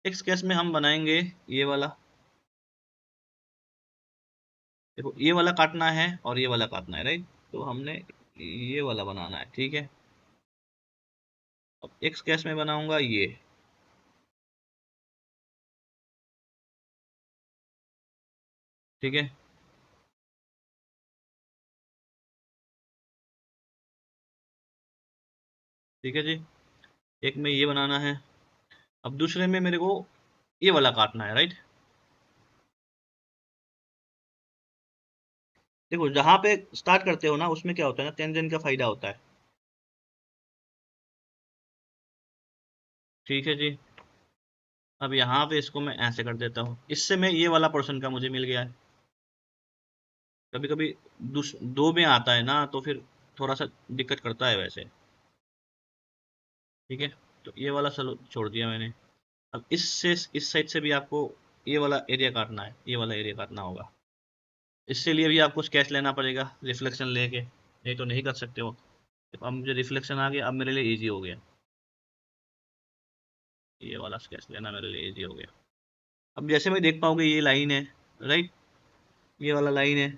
एक स्केच में हम बनाएंगे ये वाला, देखो ये वाला काटना है और ये वाला काटना है, राइट। तो हमने ये वाला बनाना है, ठीक है। अब एक स्केच में बनाऊंगा ये, ठीक है, ठीक है जी। एक में ये बनाना है, अब दूसरे में मेरे को ये वाला काटना है, राइट। देखो जहाँ पे स्टार्ट करते हो ना उसमें क्या होता है ना, टेंजेंट का फायदा होता है। ठीक है जी। अब यहाँ पे इसको मैं ऐसे कर देता हूँ, इससे मैं ये वाला पोर्शन का मुझे मिल गया है। कभी कभी दो में आता है ना तो फिर थोड़ा सा दिक्कत करता है वैसे। ठीक है, तो ये वाला चलो छोड़ दिया मैंने। अब इससे इस साइड से भी आपको ये वाला एरिया काटना है, ये वाला एरिया काटना होगा। इसके लिए भी आपको स्केच लेना पड़ेगा रिफ्लेक्शन लेके, नहीं तो नहीं कर सकते हो। अब मुझे रिफ्लेक्शन आ गया, अब मेरे लिए इजी हो गया। ये वाला स्केच लेना मेरे लिए इजी हो गया। अब जैसे मैं देख पाओगे ये लाइन है, राइट, ये वाला लाइन है,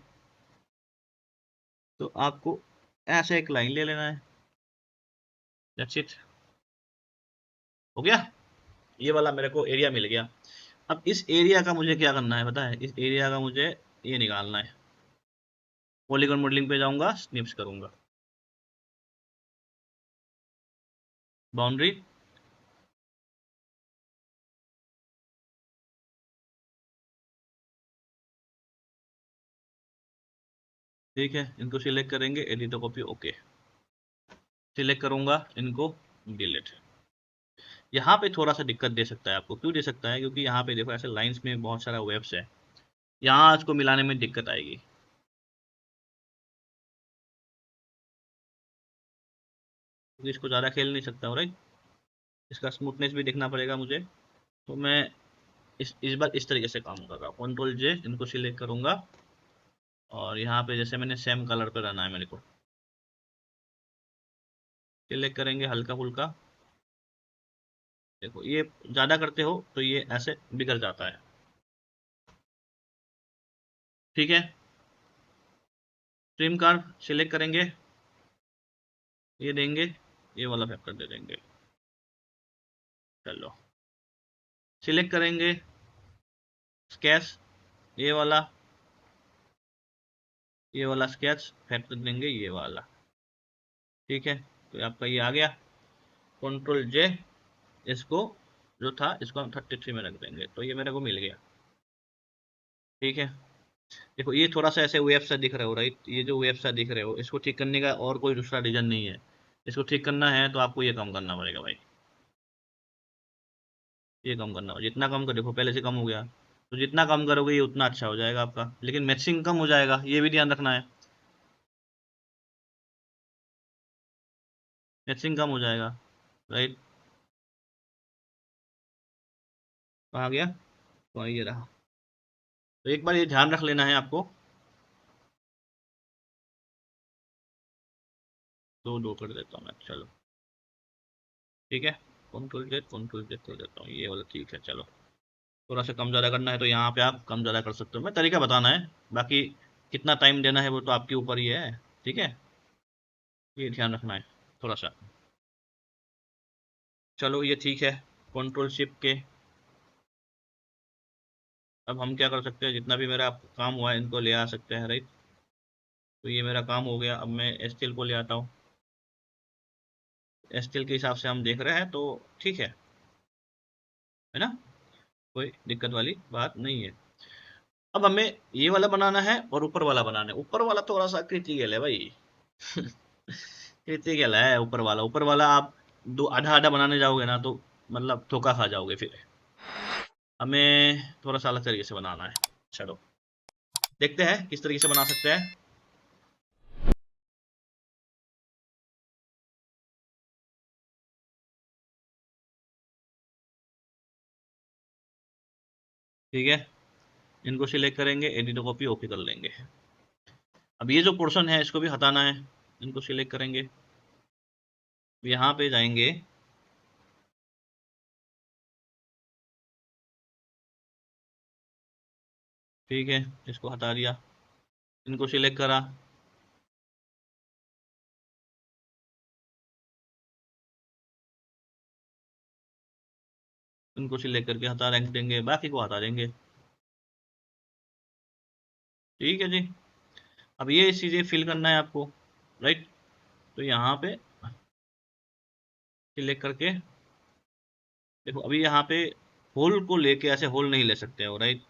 तो आपको ऐसे एक लाइन ले लेना है। दैट्स इट, हो गया। ये वाला मेरे को एरिया मिल गया। अब इस एरिया का मुझे क्या करना है पता है, इस एरिया का मुझे ये निकालना है। पॉलीगॉन मॉडलिंग पे जाऊंगा, स्निप्स करूंगा, बाउंड्री। ठीक है, इनको सिलेक्ट करेंगे, एडिट कॉपी, ओके। सिलेक्ट करूंगा इनको, डिलीट। यहाँ पे थोड़ा सा दिक्कत दे सकता है आपको, क्यों दे सकता है, क्योंकि यहाँ पे देखो ऐसे लाइंस में बहुत सारा वेब्स है, यहाँ इसको मिलाने में दिक्कत आएगी। क्योंकि इसको ज़्यादा खेल नहीं सकता हूँ, राइट। इसका स्मूथनेस भी देखना पड़ेगा मुझे। तो मैं इस बार इस तरीके से काम कर रहा हूँ, कंट्रोल जे, इनको सिलेक्ट करूंगा, और यहाँ पे जैसे मैंने सेम कलर पे रहना है मेरे को, सिलेक्ट करेंगे हल्का फुल्का। देखो ये ज़्यादा करते हो तो ये ऐसे बिगड़ जाता है। ठीक है, ट्रिम कार्व सिलेक्ट करेंगे, ये देंगे, ये वाला फैक्टर दे देंगे। चलो, सिलेक्ट करेंगे स्केच, ये वाला, ये वाला स्केच फैक्टर देंगे, ये वाला। ठीक है, तो आपका ये आ गया। कंट्रोल जे, इसको जो था इसको हम 33 में रख देंगे, तो ये मेरे को मिल गया। ठीक है, देखो ये थोड़ा सा ऐसे वेव सा दिख रहा हो, राइट, ये जो वेव सा दिख रहे हो, इसको ठीक करने का और कोई दूसरा रीजन नहीं है। इसको ठीक करना है तो आपको ये कम करना पड़ेगा भाई, ये कम करना होगा। जितना कम कर, देखो पहले से कम हो गया, तो जितना कम करोगे ये उतना अच्छा हो जाएगा आपका, लेकिन मैक्सिंग कम हो जाएगा, ये भी ध्यान रखना है। मैक्सिंग कम हो जाएगा, राइट। कहाँ गया, तो ये रहा। तो एक बार ये ध्यान रख लेना है आपको। दो दो कर देता हूँ मैं, चलो। ठीक है, कंट्रोल जेड कर देता हूँ, ये वाला ठीक है। चलो, थोड़ा सा कम ज़्यादा करना है तो यहाँ पे आप कम ज़्यादा कर सकते हो, मैं तरीका बताना है। बाकी कितना टाइम देना है वो तो आपके ऊपर ही है। ठीक है, ये ध्यान रखना है थोड़ा सा। चलो ये ठीक है, कंट्रोल शिफ्ट के। अब हम क्या कर सकते हैं, जितना भी मेरा काम हुआ है इनको ले आ सकते हैं, राइट। तो ये मेरा काम हो गया, अब मैं एसटीएल को ले आता हूँ। एसटीएल के हिसाब से हम देख रहे हैं तो ठीक है ना, कोई दिक्कत वाली बात नहीं है। अब हमें ये वाला बनाना है और ऊपर वाला बनाना है। ऊपर वाला थोड़ा सा क्रिटिकल है भाई। क्रिटिकल है ऊपर वाला। ऊपर वाला आप दो आधा आधा बनाने जाओगे ना तो मतलब धोखा खा जाओगे फिर। हमें थोड़ा सा अलग तरीके से बनाना है। चलो देखते हैं किस तरीके से बना सकते हैं। ठीक है, इनको सिलेक्ट करेंगे, एडिट कॉपी ओके कर लेंगे। अब ये जो पोर्शन है इसको भी हटाना है, इनको सिलेक्ट करेंगे, यहाँ पे जाएंगे। ठीक है, इसको हटा दिया, इनको सिलेक्ट करा, इनको सिलेक्ट करके हटा रख देंगे, बाकी को हटा देंगे। ठीक है जी। अब ये चीज़ें फिल करना है आपको, राइट। तो यहाँ पे सिलेक्ट करके देखो, अभी यहाँ पे होल को लेके ऐसे होल नहीं ले सकते हो, राइट।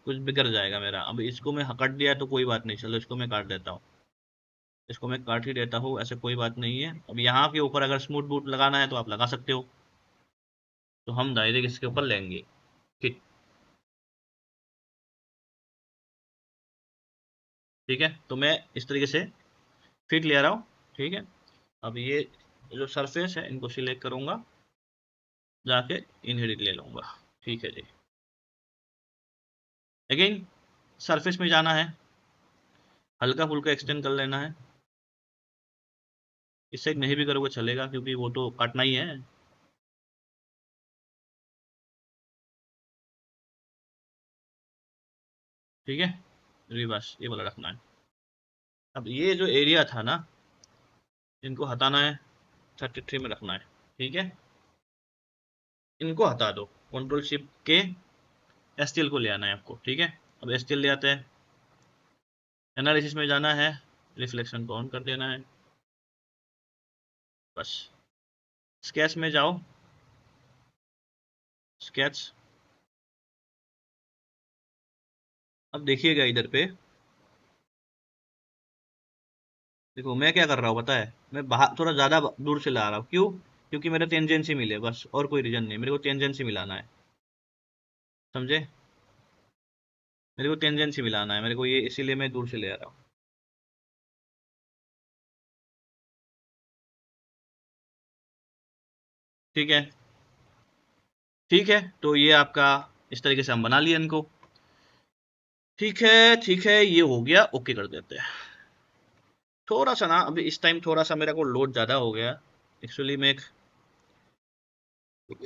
कुछ बिगड़ जाएगा मेरा। अब इसको मैं काट दिया तो कोई बात नहीं, चलो इसको मैं काट देता हूँ, इसको मैं काट ही देता हूँ, ऐसे कोई बात नहीं है। अब यहाँ के ऊपर अगर स्मूथ बूट लगाना है तो आप लगा सकते हो, तो हम डायरेक्ट इसके ऊपर लेंगे। ठीक, ठीक है। तो मैं इस तरीके से फिट ले रहा हूँ, ठीक है। अब ये जो सरफेस है इनको सिलेक्ट करूंगा, जाके इनहेरिट ले लूंगा, ठीक है जी। अगेन सरफेस में जाना है, हल्का फुल्का एक्सटेंड कर लेना है। इससे नहीं भी करोगे चलेगा, क्योंकि वो तो काटना ही है। ठीक है, अभी बस ये वाला रखना है। अब ये जो एरिया था ना, इनको हटाना है, 33 में रखना है, ठीक है। इनको हटा दो, कंट्रोल शिफ्ट के एसटीएल को ले आना है आपको, ठीक है। अब एसटीएल ले आते हैं, एनालिसिस में जाना है, रिफ्लेक्शन को ऑन कर देना है, बस। स्केच में जाओ, स्केच। अब देखिएगा इधर पे, देखो मैं क्या कर रहा हूँ पता है, मैं बाहर थोड़ा ज़्यादा दूर से ला रहा हूँ, क्यों? क्योंकि मेरे टेंजेंसी मिले, बस और कोई रीज़न नहीं, मेरे को टेंजेंसी मिलाना है, समझे? मेरे को टेंजेंसी मिलाना है, मेरे को ये इसीलिए मैं दूर से ले आ रहा हूँ। ठीक है, ठीक है। तो ये आपका इस तरीके से हम बना लिए इनको। ठीक है, ठीक है, ये हो गया, ओके कर देते हैं। थोड़ा सा ना अभी इस टाइम थोड़ा सा मेरे को लोड ज़्यादा हो गया। एक्चुअली मैं एक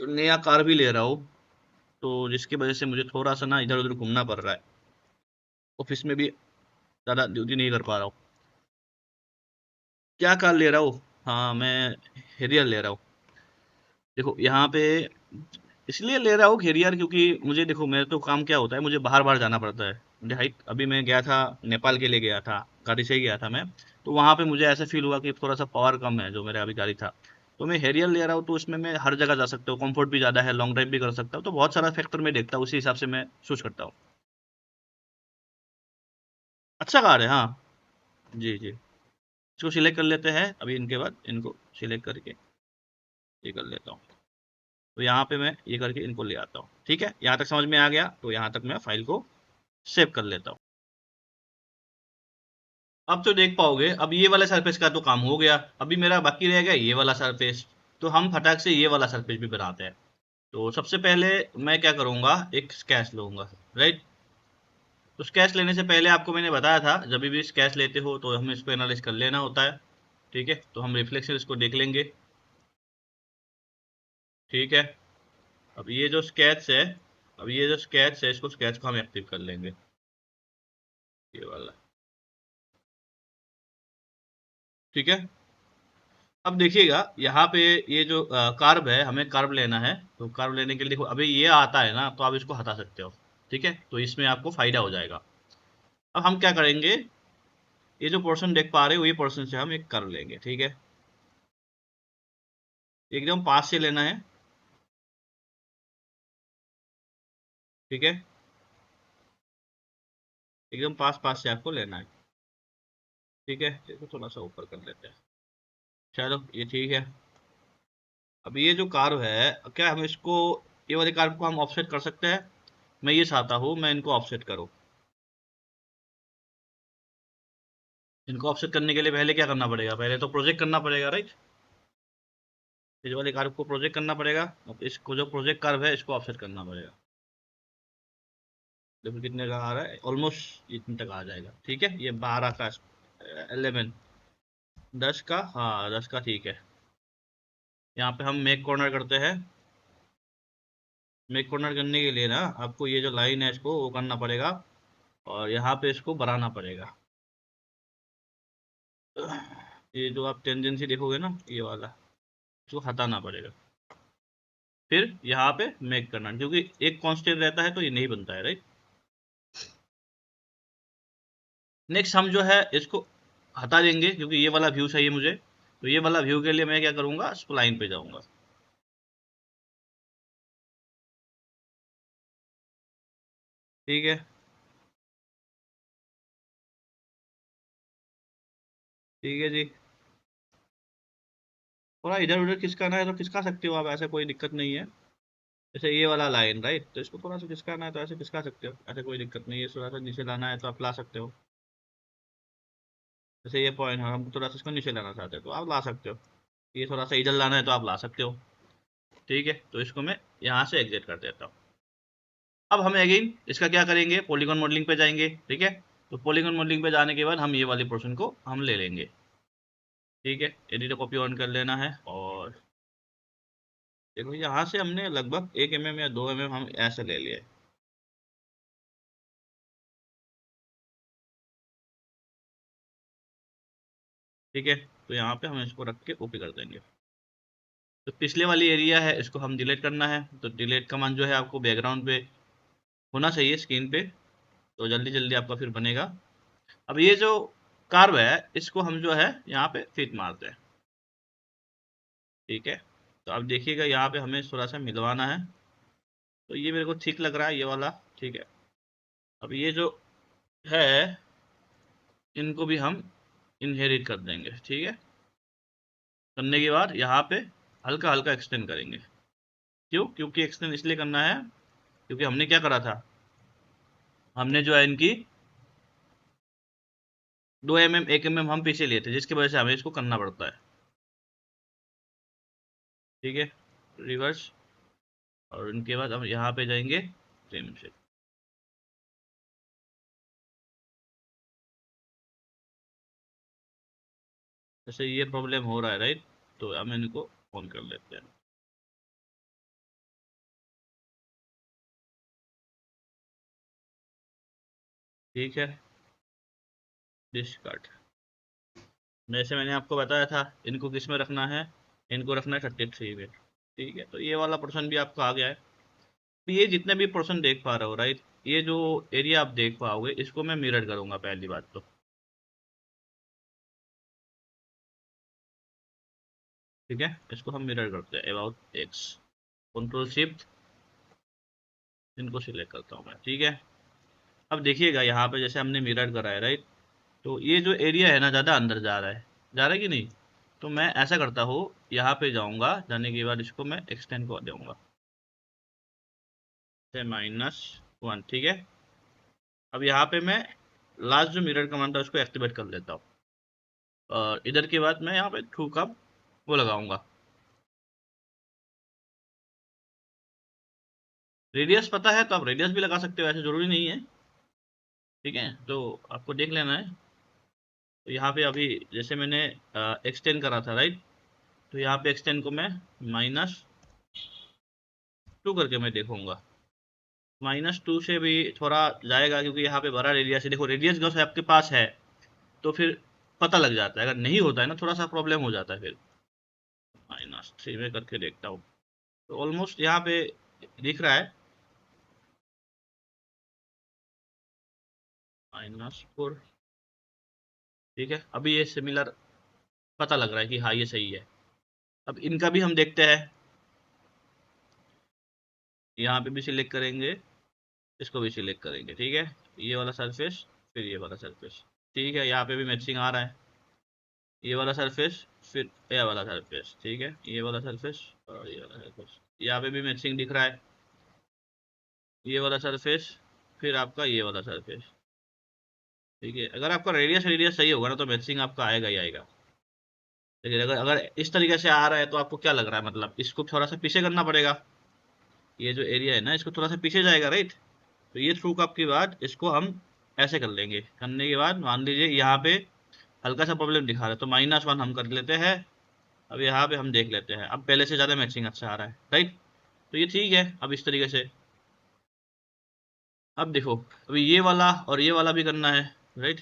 नया कार भी ले रहा हूँ, तो जिसकी वजह से मुझे थोड़ा सा ना इधर उधर घूमना पड़ रहा है। ऑफिस में भी ज़्यादा ड्यूटी नहीं कर पा रहा हूँ। क्या कार ले रहा हूँ? हाँ, मैं हेरियर ले रहा हूँ। देखो यहाँ पे इसलिए ले रहा हूँ हेरियर, क्योंकि मुझे देखो, मेरा तो काम क्या होता है, मुझे बाहर बाहर जाना पड़ता है। मुझे हाइक, अभी मैं गया था नेपाल के लिए, गया था गाड़ी से ही गया था मैं। तो वहाँ पे मुझे ऐसा फील हुआ कि थोड़ा सा पावर कम है जो मेरे अभी गाड़ी था। तो मैं हेरियर ले रहा हूँ, तो इसमें मैं हर जगह जा सकता हूँ, कंफर्ट भी ज़्यादा है, लॉन्ग ड्राइव भी कर सकता हूँ, तो बहुत सारा फैक्टर मैं देखता हूँ, उसी हिसाब से मैं चूज करता हूँ। अच्छा कार है, हाँ। जी जी। इसको सिलेक्ट कर लेते हैं, अभी इनके बाद इनको सिलेक्ट करके ये कर लेता हूँ। तो यहाँ पे मैं ये करके इनको ले आता हूँ, ठीक है। यहाँ तक समझ में आ गया, तो यहाँ तक मैं फाइल को सेव कर लेता हूँ। अब तो देख पाओगे, अब ये वाला सरफेस का तो काम हो गया, अभी मेरा बाकी रह गया ये वाला सरफेस। तो हम फटाक से ये वाला सरफेस भी बनाते हैं। तो सबसे पहले मैं क्या करूँगा, एक स्केच लूँगा, राइट। तो स्केच लेने से पहले आपको मैंने बताया था, जब भी स्केच लेते हो तो हमें इसको एनालाइज कर लेना होता है, ठीक है। तो हम रिफ्लेक्शन इसको देख लेंगे, ठीक है। अब ये जो स्केच है, अब ये जो स्केच है, इसको स्केच को हम एक्टिव कर लेंगे, ये वाला, ठीक है। अब देखिएगा यहाँ पे, ये जो कार्व है, हमें कार्व लेना है। तो कार्व लेने के लिए देखो, अभी ये आता है ना, तो आप इसको हटा सकते हो, ठीक है। तो इसमें आपको फायदा हो जाएगा। अब हम क्या करेंगे, ये जो पोर्शन देख पा रहे हो, ये पोर्शन से हम एक कर्व लेंगे, ठीक है। एकदम पास से लेना है, ठीक है। एकदम पास पास से आपको लेना है, ठीक है। इसको थोड़ा सा ऊपर कर लेते हैं, चलो ये ठीक है। अब ये जो कार्व है, क्या हम इसको, ये वाले कार्व को हम ऑफसेट कर सकते हैं? मैं ये चाहता हूँ, मैं इनको ऑफसेट करूँ। इनको ऑफसेट करने के लिए पहले क्या करना पड़ेगा, पहले तो प्रोजेक्ट करना पड़ेगा, राइट। इस वाले कार्व को प्रोजेक्ट करना पड़ेगा। अब इसको जो प्रोजेक्ट कार्व है, इसको ऑफसेट करना पड़ेगा। देखो कितने का आ रहा है, ऑलमोस्ट इतने तक आ जाएगा, ठीक है। ये 12 का, 11, 10 का, हाँ 10 का, ठीक है। यहाँ पे हम मेक कॉर्नर करते हैं। मेक कॉर्नर करने के लिए ना आपको ये जो लाइन है, इसको वो करना पड़ेगा, और यहाँ पे इसको बढ़ाना पड़ेगा। ये जो आप टेंजेंसी देखोगे ना, ये वाला, इसको हटाना पड़ेगा। फिर यहाँ पे मेक करना, क्योंकि एक कांस्टेंट रहता है तो ये नहीं बनता है, राइट। नेक्स्ट हम जो है इसको हटा देंगे क्योंकि ये वाला व्यू चाहिए मुझे। तो ये वाला व्यू के लिए मैं क्या करूँगा, स्प्लाइन पे जाऊँगा। ठीक है, ठीक है जी। थोड़ा इधर उधर खिसकाना है तो खिसका सकते हो आप, ऐसे कोई दिक्कत नहीं है। जैसे ये वाला लाइन राइट, तो इसको थोड़ा सा खिसकाना है तो ऐसे खिसका सकते हो, ऐसे कोई दिक्कत नहीं है। थोड़ा सा नीचे लाना है तो आप ला सकते हो। जैसे ये पॉइंट है, हम थोड़ा सा इसको नीचे लाना चाहते हो तो आप ला सकते हो। ये थोड़ा सा इधर लाना है तो आप ला सकते हो। ठीक है, तो इसको मैं यहाँ से एग्जिट कर देता हूँ। अब हम अगेन इसका क्या करेंगे, पॉलीगॉन मॉडलिंग पे जाएंगे। ठीक है, तो पॉलीगॉन मॉडलिंग पे जाने के बाद हम ये वाली पोर्शन को हम ले लेंगे। ठीक है, एडिटर कॉपी ऑन कर लेना है और देखो यहाँ से हमने लगभग 1 mm या 2 mm हम ऐसे ले लिए। ठीक है, तो यहाँ पे हम इसको रख के कॉपी कर देंगे। तो पिछले वाली एरिया है इसको हम डिलीट करना है, तो डिलीट कमांड जो है आपको बैकग्राउंड पे होना चाहिए स्क्रीन पे, तो जल्दी जल्दी आपका फिर बनेगा। अब ये जो कार्व है इसको हम जो है यहाँ पे फिट मारते हैं। ठीक है, तो अब देखिएगा यहाँ पे हमें थोड़ा सा मिलवाना है, तो ये मेरे को ठीक लग रहा है ये वाला। ठीक है, अब ये जो है इनको भी हम इनहेरिट कर देंगे। ठीक है, करने के बाद यहाँ पे हल्का हल्का एक्सटेंड करेंगे। क्यों, क्योंकि एक्सटेंड इसलिए करना है क्योंकि हमने क्या करा था, हमने जो है इनकी 2 mm 1 mm हम पीछे लिए थे, जिसकी वजह से हमें इसको करना पड़ता है। ठीक है, रिवर्स, और इनके बाद हम यहाँ पे जाएंगे फ्रेम से। जैसे ये प्रॉब्लम हो रहा है राइट, तो हम इनको ऑन कर लेते हैं। ठीक है, डिस्कार्ड। जैसे मैंने आपको बताया था इनको किस में रखना है, इनको रखना है 33 में। ठीक है, तो ये वाला पोर्शन भी आपका आ गया है। तो ये जितने भी पोर्शन देख पा रहे हो राइट, ये जो एरिया आप देख पाओगे इसको मैं मिरर करूंगा पहली बात तो। ठीक है, इसको हम मिरर करते हैं अबाउट एक्स, कंट्रोल शिफ्ट, इनको सिलेक्ट करता हूँ मैं। ठीक है, अब देखिएगा यहाँ पे जैसे हमने मिरर करा है राइट, तो ये जो एरिया है ना ज़्यादा अंदर जा रहा है, जा रहा है कि नहीं। तो मैं ऐसा करता हूँ, यहाँ पे जाऊँगा, जाने के बाद इसको मैं एक्सटेंड कर दूँगा से -1। ठीक है, अब यहाँ पे मैं लास्ट जो मिरर कमांड था उसको एक्टिवेट कर लेता हूँ, और इधर के बाद मैं यहाँ पे थ्रू का वो लगाऊंगा। रेडियस पता है तो आप रेडियस भी लगा सकते हो, ऐसे ज़रूरी नहीं है। ठीक है, तो आपको देख लेना है। तो यहाँ पे अभी जैसे मैंने एक्सटेंड करा था राइट, तो यहाँ पे एक्सटेंड को मैं -2 करके मैं देखूंगा। -2 से भी थोड़ा जाएगा क्योंकि यहाँ पे बड़ा रेडियस है। देखो रेडियस गॉस आपके पास है तो फिर पता लग जाता है, अगर नहीं होता है ना थोड़ा सा प्रॉब्लम हो जाता है फिर। -3 में करके देखता हूँ, तो ऑलमोस्ट यहाँ पे दिख रहा है -4। ठीक है, अभी ये सिमिलर पता लग रहा है कि हाँ ये सही है। अब इनका भी हम देखते हैं, यहाँ पे भी सिलेक्ट करेंगे, इसको भी सिलेक्ट करेंगे। ठीक है, ये वाला सरफेस, फिर ये वाला सरफेस। ठीक है, यहाँ पे भी मैचिंग आ रहा है, ये वाला सरफेस, फिर ये वाला सरफेस। ठीक है, ये वाला सरफेस और ये वाला सरफेस, यहाँ पे भी मैचिंग दिख रहा है। ये वाला सरफेस, फिर आपका ये वाला सरफेस। ठीक है, अगर आपका रेडियस रेडियस सही होगा ना तो मैचिंग आपका आएगा ही आएगा। लेकिन अगर अगर इस तरीके से आ रहा है तो आपको क्या लग रहा है, मतलब इसको थोड़ा सा पीछे करना पड़ेगा। ये जो एरिया है ना इसको थोड़ा सा पीछे जाएगा राइट, तो ये थ्रू कप के बाद इसको हम ऐसे कर लेंगे। करने के बाद मान लीजिए यहाँ पे हल्का सा प्रॉब्लम दिखा रहा है तो -1 हम कर लेते हैं। अब यहाँ पे हम देख लेते हैं, अब पहले से ज़्यादा मैचिंग अच्छा आ रहा है राइट, तो ये ठीक है। अब इस तरीके से, अब देखो, अभी ये वाला और ये वाला भी करना है राइट।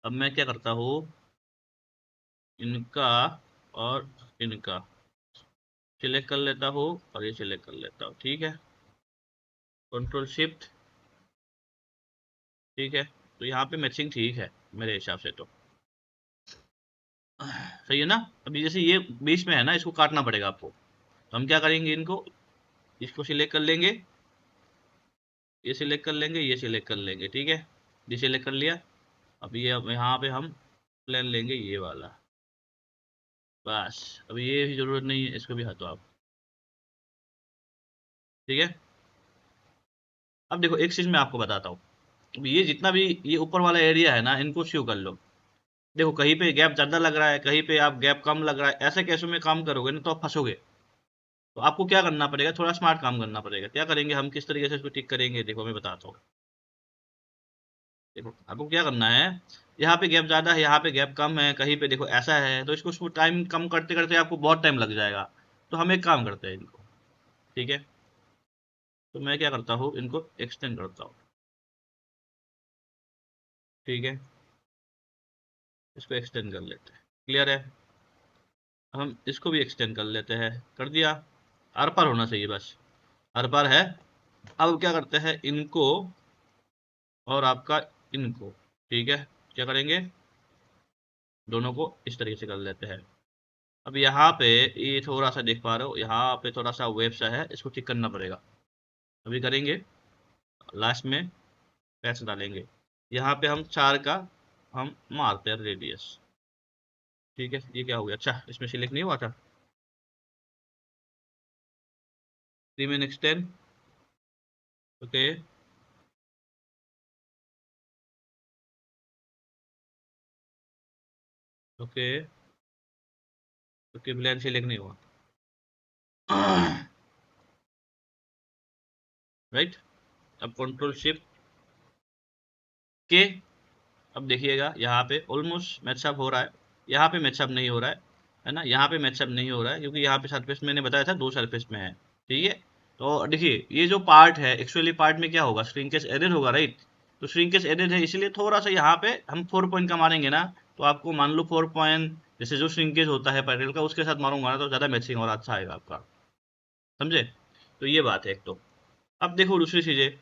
अब मैं क्या करता हूँ, इनका और इनका सिलेक्ट कर लेता हूँ और ये सिलेक्ट कर लेता हूँ। ठीक है, कंट्रोल शिफ्ट, ठीक है, तो यहाँ पे मैचिंग ठीक है मेरे हिसाब से तो। सही है ना। अभी जैसे ये बीच में है ना, इसको काटना पड़ेगा आपको। तो हम क्या करेंगे, इनको इसको सिलेक्ट कर लेंगे, ये सिलेक्ट कर लेंगे, ये सिलेक्ट कर लेंगे, ठीक है। ये सिलेक्ट कर लिया। अब ये अब यहाँ पे हम प्लेन लेंगे ये वाला, बस। अब ये भी जरूरत नहीं है, इसको भी हटाओ आप, ठीक है। अब देखो एक चीज मैं आपको बताता हूँ। अब ये जितना भी ये ऊपर वाला एरिया है ना, इनको स्यू कर लो। देखो कहीं पे गैप ज्यादा लग रहा है, कहीं पे आप गैप कम लग रहा है, ऐसे केसों में काम करोगे ना तो आप फंसोगे। तो आपको क्या करना पड़ेगा, थोड़ा स्मार्ट काम करना पड़ेगा। क्या करेंगे हम, किस तरीके से इसको टिक करेंगे, देखो मैं बताता हूँ। देखो आपको क्या करना है, यहाँ पे गैप ज्यादा है, यहाँ पे गैप कम है, कहीं पे देखो ऐसा है, तो इसको टाइम कम करते करते आपको बहुत टाइम लग जाएगा। तो हम एक काम करते हैं इनको, ठीक है। तो मैं क्या करता हूँ, इनको एक्सटेंड करता हूँ, ठीक है। इसको एक्सटेंड कर लेते हैं, क्लियर है। हम इसको भी एक्सटेंड कर लेते हैं, कर दिया। आर पार होना चाहिए बस, आर पार है। अब क्या करते हैं, इनको और आपका इनको, ठीक है। क्या करेंगे, दोनों को इस तरीके से कर लेते हैं। अब यहाँ पे ये थोड़ा सा देख पा रहे हो, यहाँ पे थोड़ा सा वेब सा है, इसको ठीक करना पड़ेगा। अभी करेंगे, लास्ट में पैच डालेंगे। यहाँ पे हम 4 का हम मारते हैं रेडियस, ठीक है। ये क्या हो गया, अच्छा इसमें सिलेक्ट नहीं हुआ था। Remain extend, okay. Okay, okay blank select नहीं हुआ। राइट। अब कंट्रोल शिफ्ट के, अब देखिएगा यहाँ पे ऑलमोस्ट मैचअप हो रहा है, यहाँ पे मैचअप नहीं हो रहा है ना, यहाँ पे मैचअप नहीं हो रहा है, क्योंकि यहाँ पे सरफेस मैंने बताया था 2 सरफेस में है, ठीक है। तो देखिए ये जो पार्ट है, एक्चुअली पार्ट में क्या होगा, श्रिंकेज एडेड होगा, राइट। तो श्रिंकेज एडेड है, इसलिए थोड़ा सा यहाँ पे हम 4 पॉइंट का मारेंगे ना, तो आपको मान लो 4 पॉइंट, जैसे जो श्रिंकेज होता है पैरेलल का, उसके साथ मारूंगा ना तो ज़्यादा मैचिंग और अच्छा आएगा आपका, समझे। तो ये बात है एक तो। अब देखो दूसरी चीज़ें,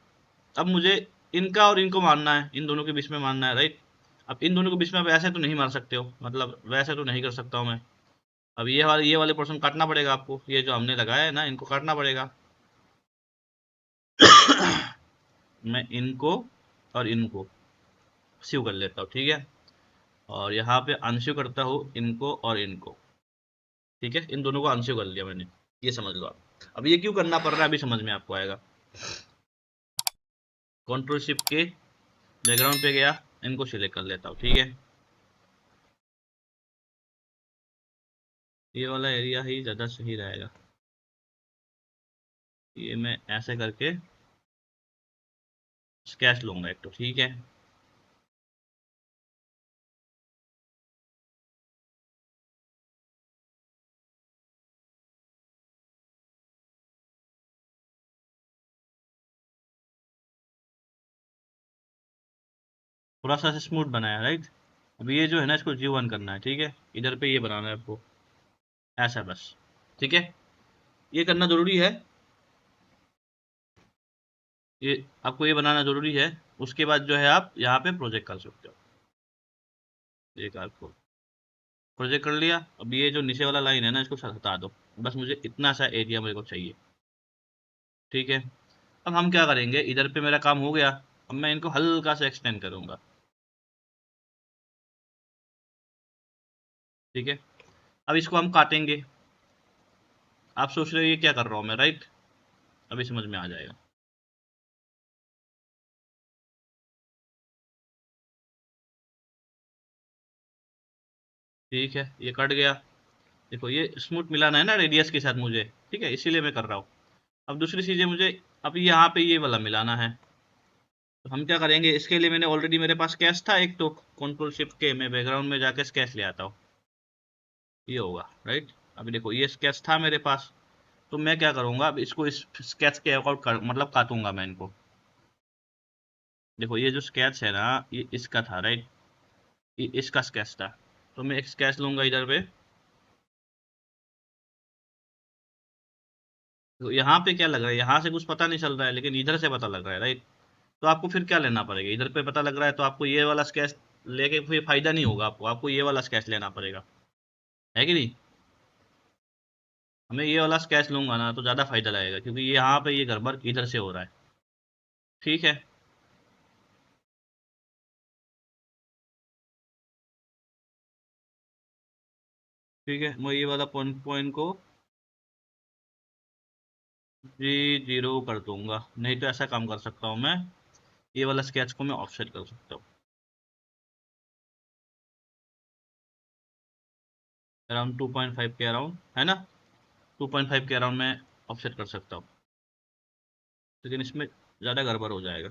अब मुझे इनका और इनको मारना है, इन दोनों के बीच में मारना है, राइट। अब इन दोनों के बीच में आप ऐसे तो नहीं मार सकते हो, मतलब वैसे तो नहीं कर सकता हूँ मैं। अब ये वाले पोर्शन काटना पड़ेगा आपको, ये जो हमने लगाया है ना, इनको काटना पड़ेगा। मैं इनको और इनको शिव कर लेता हूँ, ठीक है। और यहाँ पे अनशिव करता हूँ इनको और इनको, ठीक है। इन दोनों को अनशिव कर लिया मैंने, ये समझ लो आप। अब ये क्यों करना पड़ रहा है, अभी समझ में आपको आएगा। कंट्रोल शिफ्ट के, बैकग्राउंड पे गया, इनको सिलेक्ट कर लेता हूँ, ठीक है। ये वाला एरिया ही ज़्यादा सही रहेगा। ये मैं ऐसे करके स्केच लूंगा एक तो, ठीक है। थोड़ा सा स्मूथ बनाया, राइट। अब ये जो है ना, इसको G1 करना है, ठीक है। इधर पे ये बनाना है आपको, ऐसा बस, ठीक है। ये करना जरूरी है, ये आपको ये बनाना जरूरी है। उसके बाद जो है आप यहाँ पे प्रोजेक्ट कर सकते हो, एक आपको प्रोजेक्ट कर लिया। अब ये जो नीचे वाला लाइन है ना, इसको हटा दो, बस मुझे इतना सा एरिया मेरे को चाहिए, ठीक है। अब हम क्या करेंगे, इधर पे मेरा काम हो गया। अब मैं इनको हल्का सा एक्सटेंड करूंगा, ठीक है। अब इसको हम काटेंगे। आप सोच रहे हो ये क्या कर रहा हूँ मैं, राइट। अभी समझ में आ जाएगा। ठीक है, ये कट गया। देखो ये स्मूथ मिलाना है ना रेडियस के साथ मुझे, ठीक है, इसीलिए मैं कर रहा हूँ। अब दूसरी चीज़ें मुझे, अभी यहाँ पे ये वाला मिलाना है। तो हम क्या करेंगे, इसके लिए मैंने ऑलरेडी, मेरे पास स्केच था एक तो, कंट्रोल शिफ्ट के मैं बैकग्राउंड में जाके स्केच ले आता हूँ, ये होगा, राइट। अभी देखो ये स्केच था मेरे पास। तो मैं क्या करूँगा, अब इसको इस स्केच के अकॉर्ड कर, मतलब काटूंगा मैं इनको। देखो ये जो स्केच है ना, ये इसका था, राइट। ये इसका स्केच था। तो मैं एक स्केच लूंगा इधर पे। तो यहाँ पे क्या लग रहा है, यहाँ से कुछ पता नहीं चल रहा है, लेकिन इधर से पता लग रहा है, राइट। तो आपको फिर क्या लेना पड़ेगा, इधर पे पता लग रहा है तो आपको ये वाला स्केच लेके फिर फायदा नहीं होगा, आपको ये वाला स्केच लेना पड़ेगा, है कि नहीं। हमें ये वाला स्केच लूंगा ना तो ज़्यादा फायदा लगेगा, क्योंकि ये यहाँ पे ये गड़बड़ इधर से हो रहा है। ठीक है, ठीक है, मैं ये वाला पॉइंट पॉइंट को जी जीरो कर दूंगा, नहीं तो ऐसा काम कर सकता हूँ मैं, ये वाला स्केच को मैं ऑफसेट कर सकता हूँ अराउंड 2.5 के अराउंड, है ना। 2.5 के अराउंड में ऑफसेट कर सकता हूँ, लेकिन इसमें ज़्यादा गड़बड़ हो जाएगा।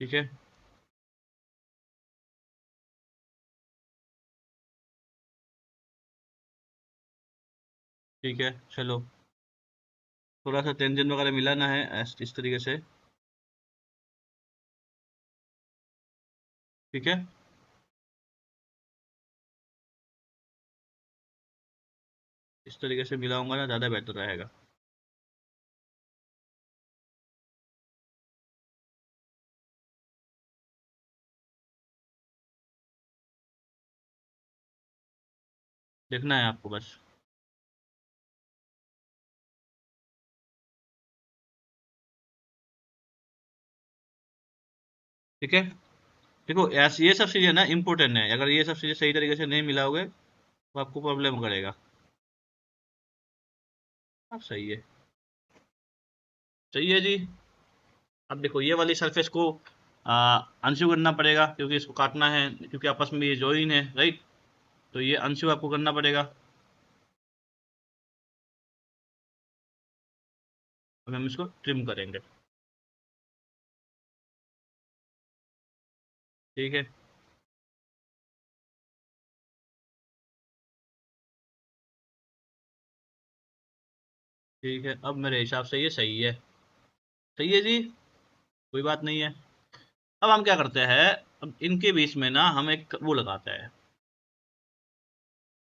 ठीक है, ठीक है, चलो थोड़ा सा टेंशन वगैरह मिलाना है इस तरीके से। ठीक है, इस तरीके से मिलाऊंगा ना, ज़्यादा बेहतर रहेगा। देखना है आपको बस। ठीक है, देखो ऐसे ये सब चीज़ें ना इम्पोर्टेंट है, अगर ये सब चीज़ें सही तरीके से नहीं मिलाओगे तो आपको प्रॉब्लम करेगा। अब सही है, सही है जी। अब देखो ये वाली सरफेस को अनस्यू करना पड़ेगा, क्योंकि इसको काटना है, क्योंकि आपस में ये जॉइन है, राइट। तो ये अनस्यू आपको करना पड़ेगा। अब हम इसको ट्रिम करेंगे। ठीक है, ठीक है, अब मेरे हिसाब से ये सही है। सही है जी, कोई बात नहीं है। अब हम क्या करते हैं, अब इनके बीच में ना हम एक वो लगाते हैं,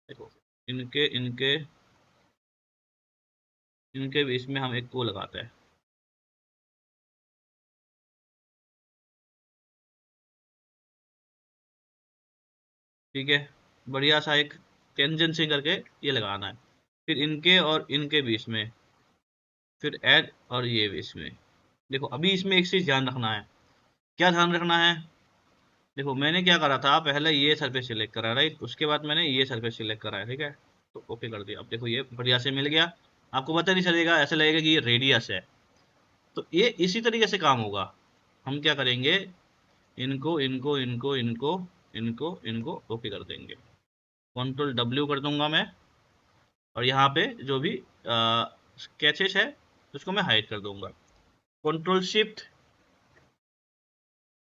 देखो इनके इनके इनके बीच में हम एक वो लगाते हैं। ठीक है, बढ़िया सा एक टेंजेंसी करके ये लगाना है। फिर इनके और इनके बीच में, फिर ऐड और ये बीच में। देखो अभी इसमें एक चीज़ ध्यान रखना है। क्या ध्यान रखना है, देखो मैंने क्या करा था, पहले ये सरफेस सिलेक्ट करा, राइट, उसके बाद मैंने ये सरफेस सिलेक्ट करा है। ठीक है, तो ओके कर दिया। अब देखो ये बढ़िया से मिल गया, आपको पता नहीं चलेगा, ऐसा लगेगा कि ये रेडियस है। तो ये इसी तरीके से काम होगा। हम क्या करेंगे, इनको इनको इनको इनको इनको इनको ओके कर देंगे। कंट्रोल डब्ल्यू कर दूंगा मैं, और यहाँ पे जो भी स्केचेस है उसको मैं हाइड कर दूंगा। कंट्रोल शिफ्ट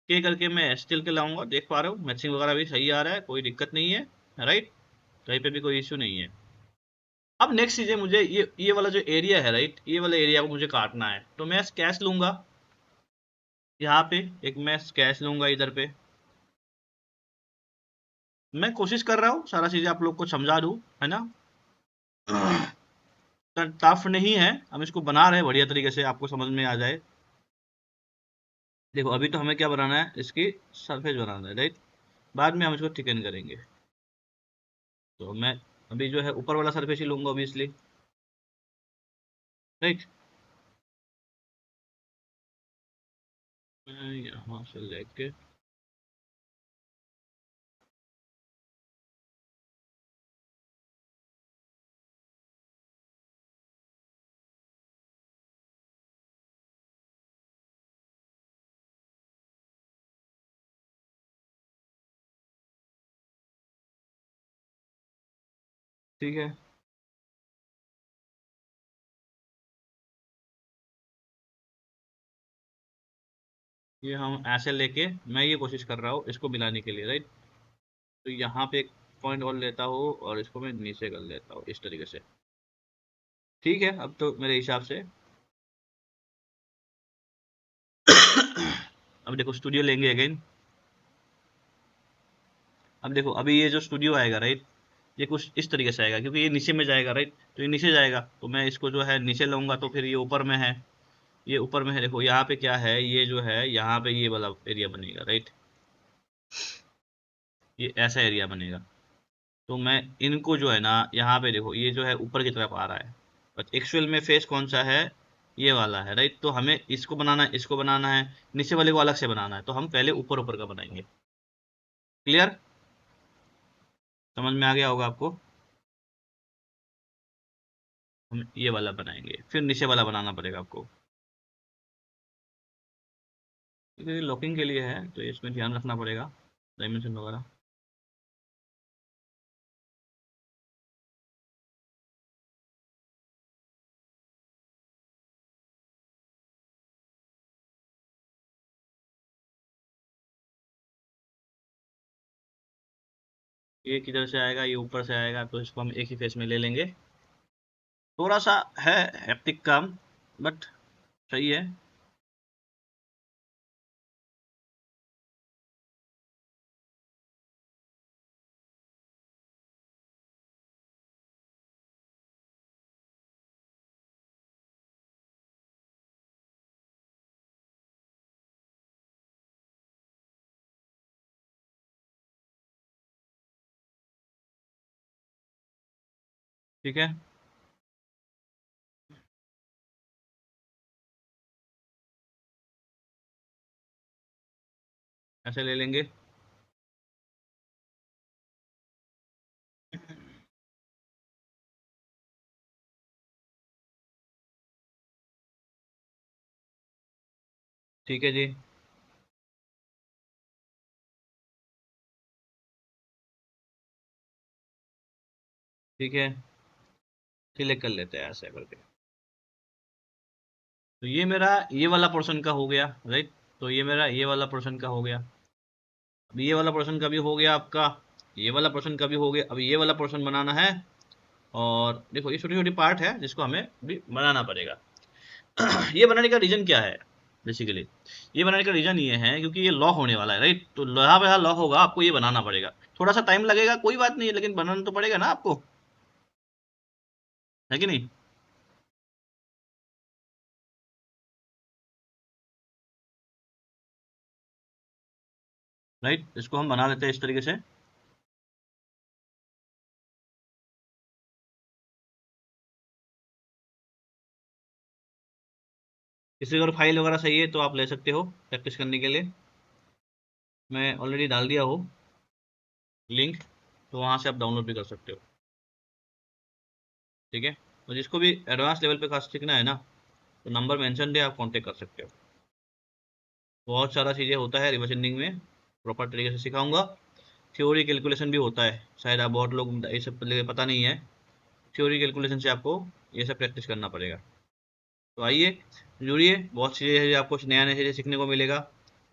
के करके मैं स्टिल के लाऊंगा, देख पा रहे हो मैचिंग वगैरह भी सही आ रहा है, कोई दिक्कत नहीं है, राइट। कहीं पे भी कोई इश्यू नहीं है। अब नेक्स्ट चीज़ है, मुझे ये वाला जो एरिया है, राइट, ये वाला एरिया को मुझे काटना है, तो मैं स्केच लूंगा। यहाँ पे एक मैं स्केच लूंगा इधर पे। मैं कोशिश कर रहा हूँ सारा चीज़ें आप लोग को समझा दूँ, है ना। टफ नहीं है, हम इसको बना रहे हैं बढ़िया तरीके से, आपको समझ में आ जाए। देखो अभी तो हमें क्या बनाना है, इसकी सरफेस बनाना है, राइट। बाद में हम इसको थिकन करेंगे। तो मैं अभी जो है ऊपर वाला सरफेस ही लूंगा ऑब्वियसली, राइट। मैं यहाँ से लेके, ठीक है, ये हम ऐसे लेके, मैं ये कोशिश कर रहा हूँ इसको मिलाने के लिए, राइट। तो यहाँ पे एक पॉइंट और लेता हूँ और इसको मैं नीचे कर लेता हूँ इस तरीके से। ठीक है, अब तो मेरे हिसाब से अब देखो स्टूडियो लेंगे अगेन। अब देखो अभी ये जो स्टूडियो आएगा राइट, ये कुछ इस तरीके से आएगा क्योंकि ये नीचे में जाएगा राइट, तो ये नीचे जाएगा तो मैं इसको जो है नीचे लाऊंगा तो फिर ये ऊपर में है, ये ऊपर में है। देखो यहाँ पे क्या है, ये जो है यहाँ पे ये वाला एरिया बनेगा राइट, ये ऐसा एरिया बनेगा। तो मैं इनको जो है ना यहाँ पे देखो ये जो है ऊपर की तरफ आ रहा है, बट एक्चुअल में फेस कौन सा है, ये वाला है राइट। तो हमें इसको बनाना है, इसको बनाना है, नीचे वाले को अलग से बनाना है, तो हम पहले ऊपर ऊपर का बनाएंगे। क्लियर, समझ में आ गया होगा आपको। हम ये वाला बनाएंगे, फिर नीचे वाला बनाना पड़ेगा आपको, क्योंकि लॉकिंग के लिए है तो इसमें ध्यान रखना पड़ेगा डायमेंशन वगैरह। ये किधर से आएगा, ये ऊपर से आएगा, तो इसको हम एक ही फेस में ले लेंगे। थोड़ा सा है हेप्टिक काम, बट सही है। ठीक है, ऐसे ले लेंगे। ठीक है जी। ठीक है, सिलेक्ट कर लेते हैं ऐसे करके। तो ये मेरा ये वाला पोर्शन का हो गया राइट, तो ये मेरा ये वाला पोर्शन का हो गया। अब ये वाला पोर्शन का भी हो गया आपका, ये वाला पोर्शन का भी हो गया। अब ये वाला पोर्शन बनाना है, और देखो ये छोटी छोटी पार्ट है जिसको हमें भी बनाना पड़ेगा। ये बनाने का रीजन क्या है, बेसिकली ये बनाने का रीजन ये है क्योंकि ये लॉक होने वाला है राइट, तो लोहा पे लॉक होगा, आपको ये बनाना पड़ेगा। थोड़ा सा टाइम लगेगा, कोई बात नहीं है, लेकिन बनाना तो पड़ेगा ना आपको, है कि नहीं। राइट, इसको हम बना लेते हैं इस तरीके से। किसी अगर फाइल वगैरह सही है तो आप ले सकते हो प्रैक्टिस करने के लिए। मैं ऑलरेडी डाल दिया हो लिंक, तो वहाँ से आप डाउनलोड भी कर सकते हो। ठीक है, तो जिसको भी एडवांस लेवल पे खास सीखना है ना, तो नंबर मेंशन दे, आप कांटेक्ट कर सकते हो। बहुत सारा चीज़ें होता है रिवर्स एंडिंग में, प्रॉपर तरीके से सिखाऊंगा। थ्योरी कैलकुलेशन भी होता है, शायद आप बहुत लोग ये सब पता नहीं है। थ्योरी कैलकुलेशन से आपको ये सब प्रैक्टिस करना पड़ेगा। तो आइए जुड़िए, बहुत चीज़ें हैं जो आपको नया नया चीज़ें सीखने को मिलेगा,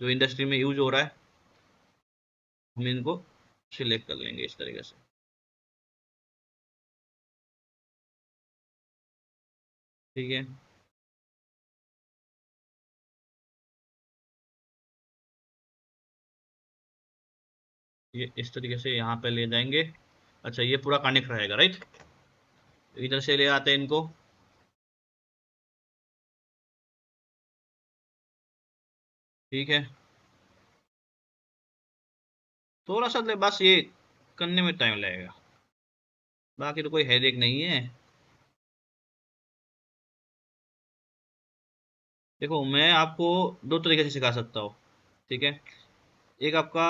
जो इंडस्ट्री में यूज हो रहा है। हम इनको सिलेक्ट कर लेंगे इस तरीके से। ठीक है, ये इस तरीके से यहाँ पे ले जाएंगे। अच्छा, ये पूरा कनेक्ट रहेगा राइट, इधर से ले आते हैं इनको। ठीक है, थोड़ा सा बस ये करने में टाइम लगेगा, बाकी तो कोई हेडेक नहीं है। देखो मैं आपको दो तरीके से सिखा सकता हूँ। ठीक है, एक आपका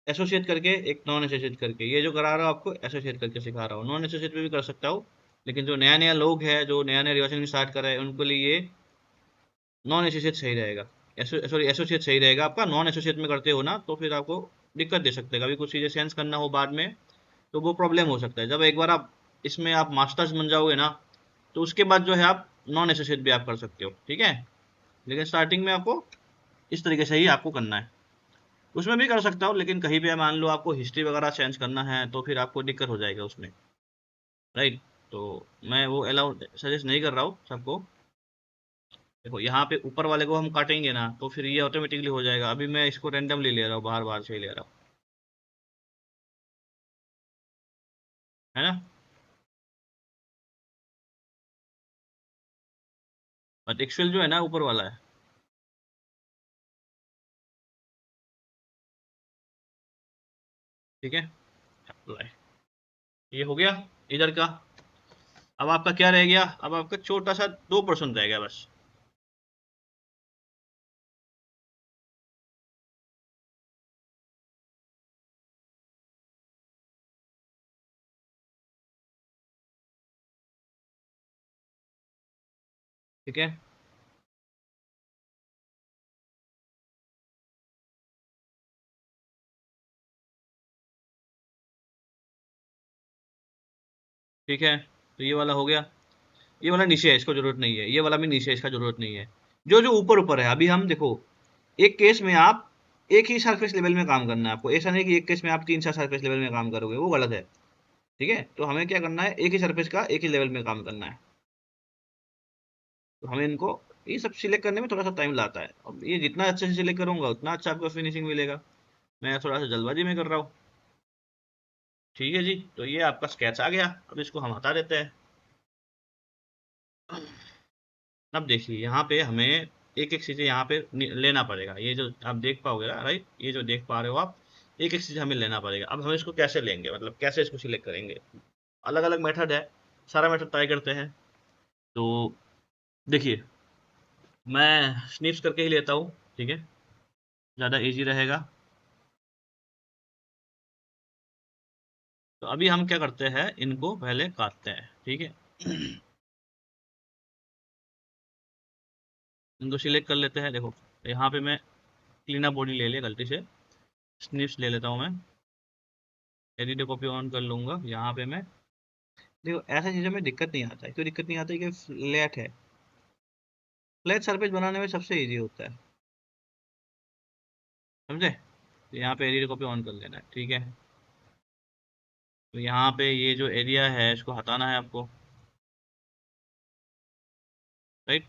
एसोसिएट करके, एक नॉन एसोसिएट करके। ये जो करा रहा हूँ आपको एसोसिएट करके सिखा रहा हूँ, नॉन एसोसिएट में भी कर सकता हूँ, लेकिन जो नया नया लोग हैं, जो नया नया रिवर्सिंग स्टार्ट कर रहे हैं, उनके लिए ये नॉन एसोसिएट सही रहेगा। सॉरी एसोसिएट सही रहेगा आपका। नॉन एसोसिएट में करते हो ना तो फिर आपको दिक्कत दे सकते हैं, कभी कुछ चीज़ें चेंज करना हो बाद में तो वो प्रॉब्लम हो सकता है। जब एक बार आप इसमें आप मास्टर्स बन जाओगे ना, तो उसके बाद जो है आप नॉन एसोसिएट भी आप कर सकते हो। ठीक है, लेकिन स्टार्टिंग में आपको इस तरीके से ही आपको करना है। उसमें भी कर सकता हूँ, लेकिन कहीं पे मान लो आपको हिस्ट्री वगैरह चेंज करना है तो फिर आपको दिक्कत हो जाएगा उसमें, राइट। तो मैं वो अलाउ सजेस्ट नहीं कर रहा हूँ सबको। देखो यहाँ पे ऊपर वाले को हम काटेंगे ना तो फिर ये ऑटोमेटिकली हो जाएगा। अभी मैं इसको रैंडमली ले रहा हूँ, बाहर बाहर से ही ले रहा हूँ, है ना। बट एक्चुअल जो है ना ऊपर वाला है। ठीक है, अप्लाई, ये हो गया इधर का। अब आपका क्या रह गया, अब आपका छोटा सा 2% रह गया बस। ठीक है, ठीक है, तो ये वाला हो गया। ये वाला नीचे है, इसको जरूरत नहीं है। ये वाला भी नीचे है, इसका जरूरत नहीं है। जो जो ऊपर ऊपर है, अभी हम देखो, एक केस में आप एक ही सरफेस लेवल में काम करना है आपको। ऐसा नहीं कि एक केस में आप 3 4 सरफेस लेवल में काम करोगे, वो गलत है। ठीक है, तो हमें क्या करना है, एक ही सरफेस का एक ही लेवल में काम करना है। तो हमें इनको, ये सब सिलेक्ट करने में थोड़ा सा टाइम लाता है। अब ये जितना अच्छे से सिलेक्ट करूंगा उतना अच्छा आपको फिनिशिंग मिलेगा। मैं थोड़ा सा जल्दबाजी में कर रहा हूँ। ठीक है जी, तो ये आपका स्केच आ गया। अब इसको हम हटा देते हैं। अब देखिए यहाँ पे हमें एक एक चीज़ें यहाँ पे लेना पड़ेगा। ये जो आप देख पाओगे ना, राइट, ये जो देख पा रहे हो आप, एक एक चीज़ हमें लेना पड़ेगा। अब हम इसको कैसे लेंगे, मतलब कैसे इसको सिलेक्ट करेंगे। अलग अलग मेथड है, सारा मेथड ट्राई करते हैं। तो देखिए, मैं स्निप्स करके ही लेता हूँ। ठीक है, ज़्यादा इजी रहेगा। तो अभी हम क्या करते हैं, इनको पहले काटते हैं। ठीक है, इनको सिलेक्ट कर लेते हैं। देखो यहाँ पे मैं क्लीन अप बॉडी ले लिया गलती से, स्निप्स ले लेता हूँ मैं। एडिट कॉपी ऑन कर लूंगा। यहाँ पे मैं, देखो ऐसा चीज़ों में दिक्कत नहीं आता है। क्यों दिक्कत नहीं आता है कि फ्लैट है। फ्लैट सरफेस बनाने में सबसे इजी होता है, समझे। तो यहाँ पे एडिट कॉपी ऑन कर लेना है। ठीक है, तो यहाँ पे ये जो एरिया है इसको हटाना है आपको, राइट।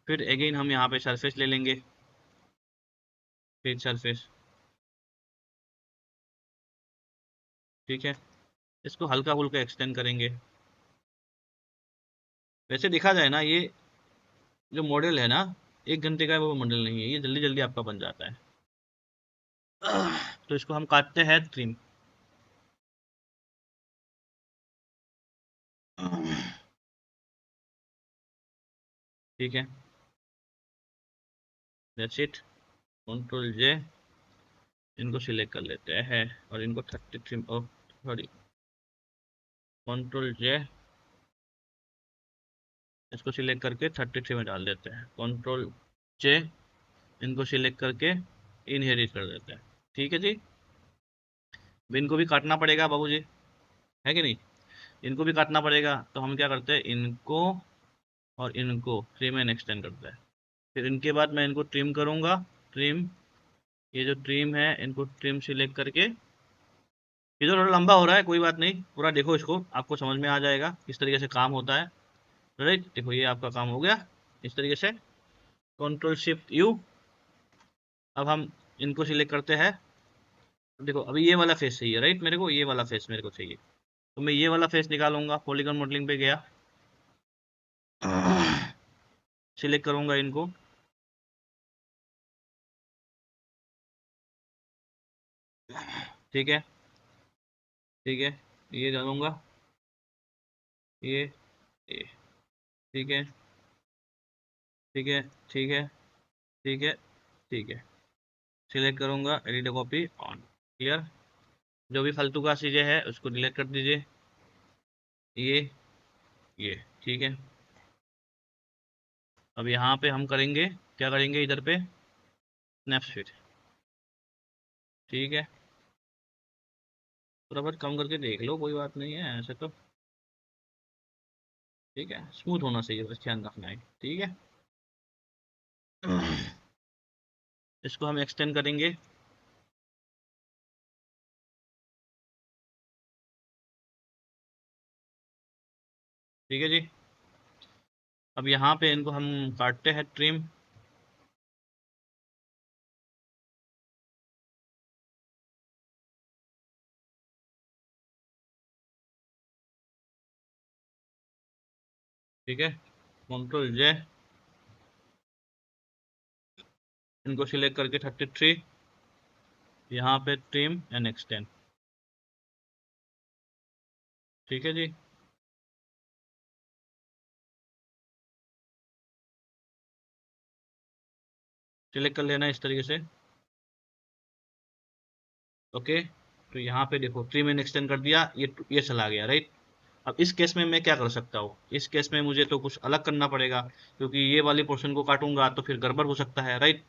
फिर अगेन हम यहाँ पे सरफेस ले लेंगे, फिर सरफेस। ठीक है, इसको हल्का फुल्का एक्सटेंड करेंगे। वैसे देखा जाए ना, ये जो मॉडल है ना, 1 घंटे का है वो मॉडल नहीं है, ये जल्दी जल्दी आपका बन जाता है। तो इसको हम काटते हैं ट्रिम। ठीक है, दैट्स इट। कंट्रोल जे, इनको सिलेक्ट कर लेते हैं और इनको 33, सॉरी, कंट्रोल जे, इसको सिलेक्ट करके 33 में डाल देते हैं। कंट्रोल जे, इनको सिलेक्ट करके इनहेरिट कर देते हैं। ठीक है जी। अब इनको भी काटना पड़ेगा बाबूजी, है कि नहीं। इनको भी काटना पड़ेगा, तो हम क्या करते हैं, इनको और इनको ट्रिम एंड एक्सटेंड करते हैं। फिर इनके बाद मैं इनको ट्रिम करूँगा। ट्रिम, ये जो ट्रिम है इनको ट्रिम सिलेक्ट करके, ये जो थोड़ा लंबा हो रहा है कोई बात नहीं, पूरा देखो इसको, आपको समझ में आ जाएगा किस तरीके से काम होता है। राइट, देखो ये आपका काम हो गया इस तरीके से। Control shift you. अब हम इनको सिलेक्ट करते हैं। देखो अभी ये वाला फेस चाहिए, राइट, मेरे को ये वाला फेस मेरे को चाहिए। तो मैं ये वाला फेस निकालूंगा, पॉलीगन मॉडलिंग पे गया, सिलेक्ट करूंगा इनको। ठीक है, ठीक है, ये डालूंगा, ये ठीक है, ठीक है, ठीक है, ठीक है, ठीक है, सिलेक्ट करूंगा, एडिट कॉपी ऑन, क्लियर। जो भी फालतू का चीज़ें है उसको डिलीट कर दीजिए। ये ये ठीक है। अब यहाँ पे हम करेंगे, क्या करेंगे, इधर पे स्नैपसीड। ठीक है, थोड़ा बहुत कम करके देख लो, कोई बात नहीं है ऐसे तो। ठीक है, स्मूथ होना चाहिए, बस ध्यान रखना है। ठीक है, इसको हम एक्सटेंड करेंगे। ठीक है जी। अब यहाँ पे इनको हम काटते हैं ट्रिम। ठीक है, Ctrl J, इनको सिलेक्ट करके 33, यहाँ पे ट्रिम एंड एक्सटेंड। ठीक है जी, सिलेक्ट कर लेना इस तरीके से। ओके, तो यहाँ पे देखो ट्रिम एंड एक्सटेंड कर दिया, ये चला गया, राइट। अब इस केस में मैं क्या कर सकता हूँ, इस केस में मुझे तो कुछ अलग करना पड़ेगा, क्योंकि ये वाली पोर्शन को काटूंगा तो फिर गड़बड़ हो सकता है, राइट।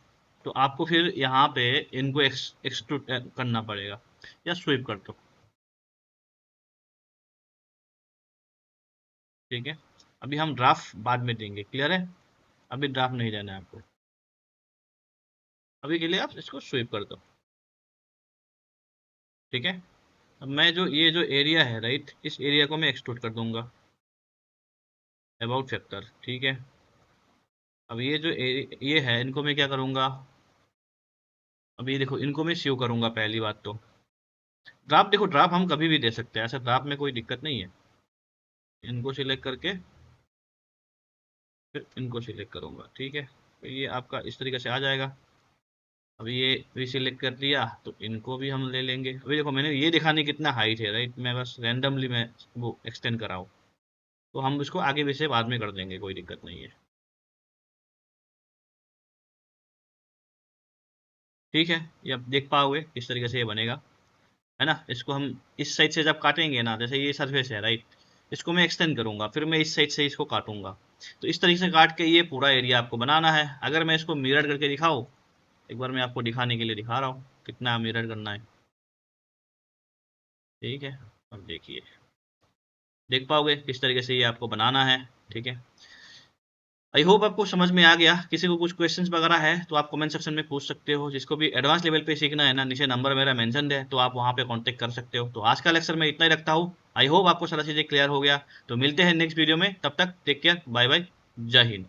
तो आपको फिर यहाँ पे इनको एक्सट्रूड करना पड़ेगा, या स्वीप कर दो। ठीक है, अभी हम ड्राफ्ट बाद में देंगे, क्लियर है। अभी ड्राफ्ट नहीं देना है आपको, अभी के लिए आप इसको स्वीप कर दो। ठीक है, अब मैं ये जो एरिया है, राइट, इस एरिया को मैं एक्सट्रूड कर दूंगा अबाउट फैक्टर। ठीक है, अब ये जो ये है, इनको मैं क्या करूंगा, अब ये देखो इनको मैं सेव करूंगा। पहली बात तो ड्राफ्ट, देखो ड्राफ्ट हम कभी भी दे सकते हैं, ऐसा ड्राफ्ट में कोई दिक्कत नहीं है। इनको सिलेक्ट करके फिर इनको सिलेक्ट करूंगा। ठीक है, तो ये आपका इस तरीके से आ जाएगा। अभी ये भी सिलेक्ट कर दिया, तो इनको भी हम ले लेंगे। अभी देखो मैंने ये दिखाने कितना हाइट है, राइट, मैं बस रैंडमली मैं वो एक्सटेंड कराऊँ, तो हम इसको आगे भी से बाद में कर देंगे, कोई दिक्कत नहीं है। ठीक है, ये आप देख पाओगे किस तरीके से ये बनेगा, है ना। इसको हम इस साइड से जब काटेंगे ना, जैसे ये सरफेस है, राइट, इसको मैं एक्सटेंड करूंगा, फिर मैं इस साइड से इसको काटूंगा। तो इस तरीके से काट के ये पूरा एरिया आपको बनाना है। अगर मैं इसको मिरर करके दिखाऊं, एक बार मैं आपको दिखाने के लिए दिखा रहा हूँ कितना मिरर करना है। ठीक है, अब देखिए, देख पाओगे किस तरीके से ये आपको बनाना है। ठीक है, आई होप आपको समझ में आ गया। किसी को कुछ क्वेश्चंस वगैरह है तो आप कमेंट सेक्शन में पूछ सकते हो। जिसको भी एडवांस लेवल पे सीखना है ना, नीचे नंबर मेरा मेंशन है, तो आप वहाँ पे कांटेक्ट कर सकते हो। तो आज का लेक्चर मैं इतना ही रखता हूँ। आई होप आपको सारा चीज़ें क्लियर हो गया। तो मिलते हैं नेक्स्ट वीडियो में, तब तक टेक केयर, बाय बाय, जय हिंद।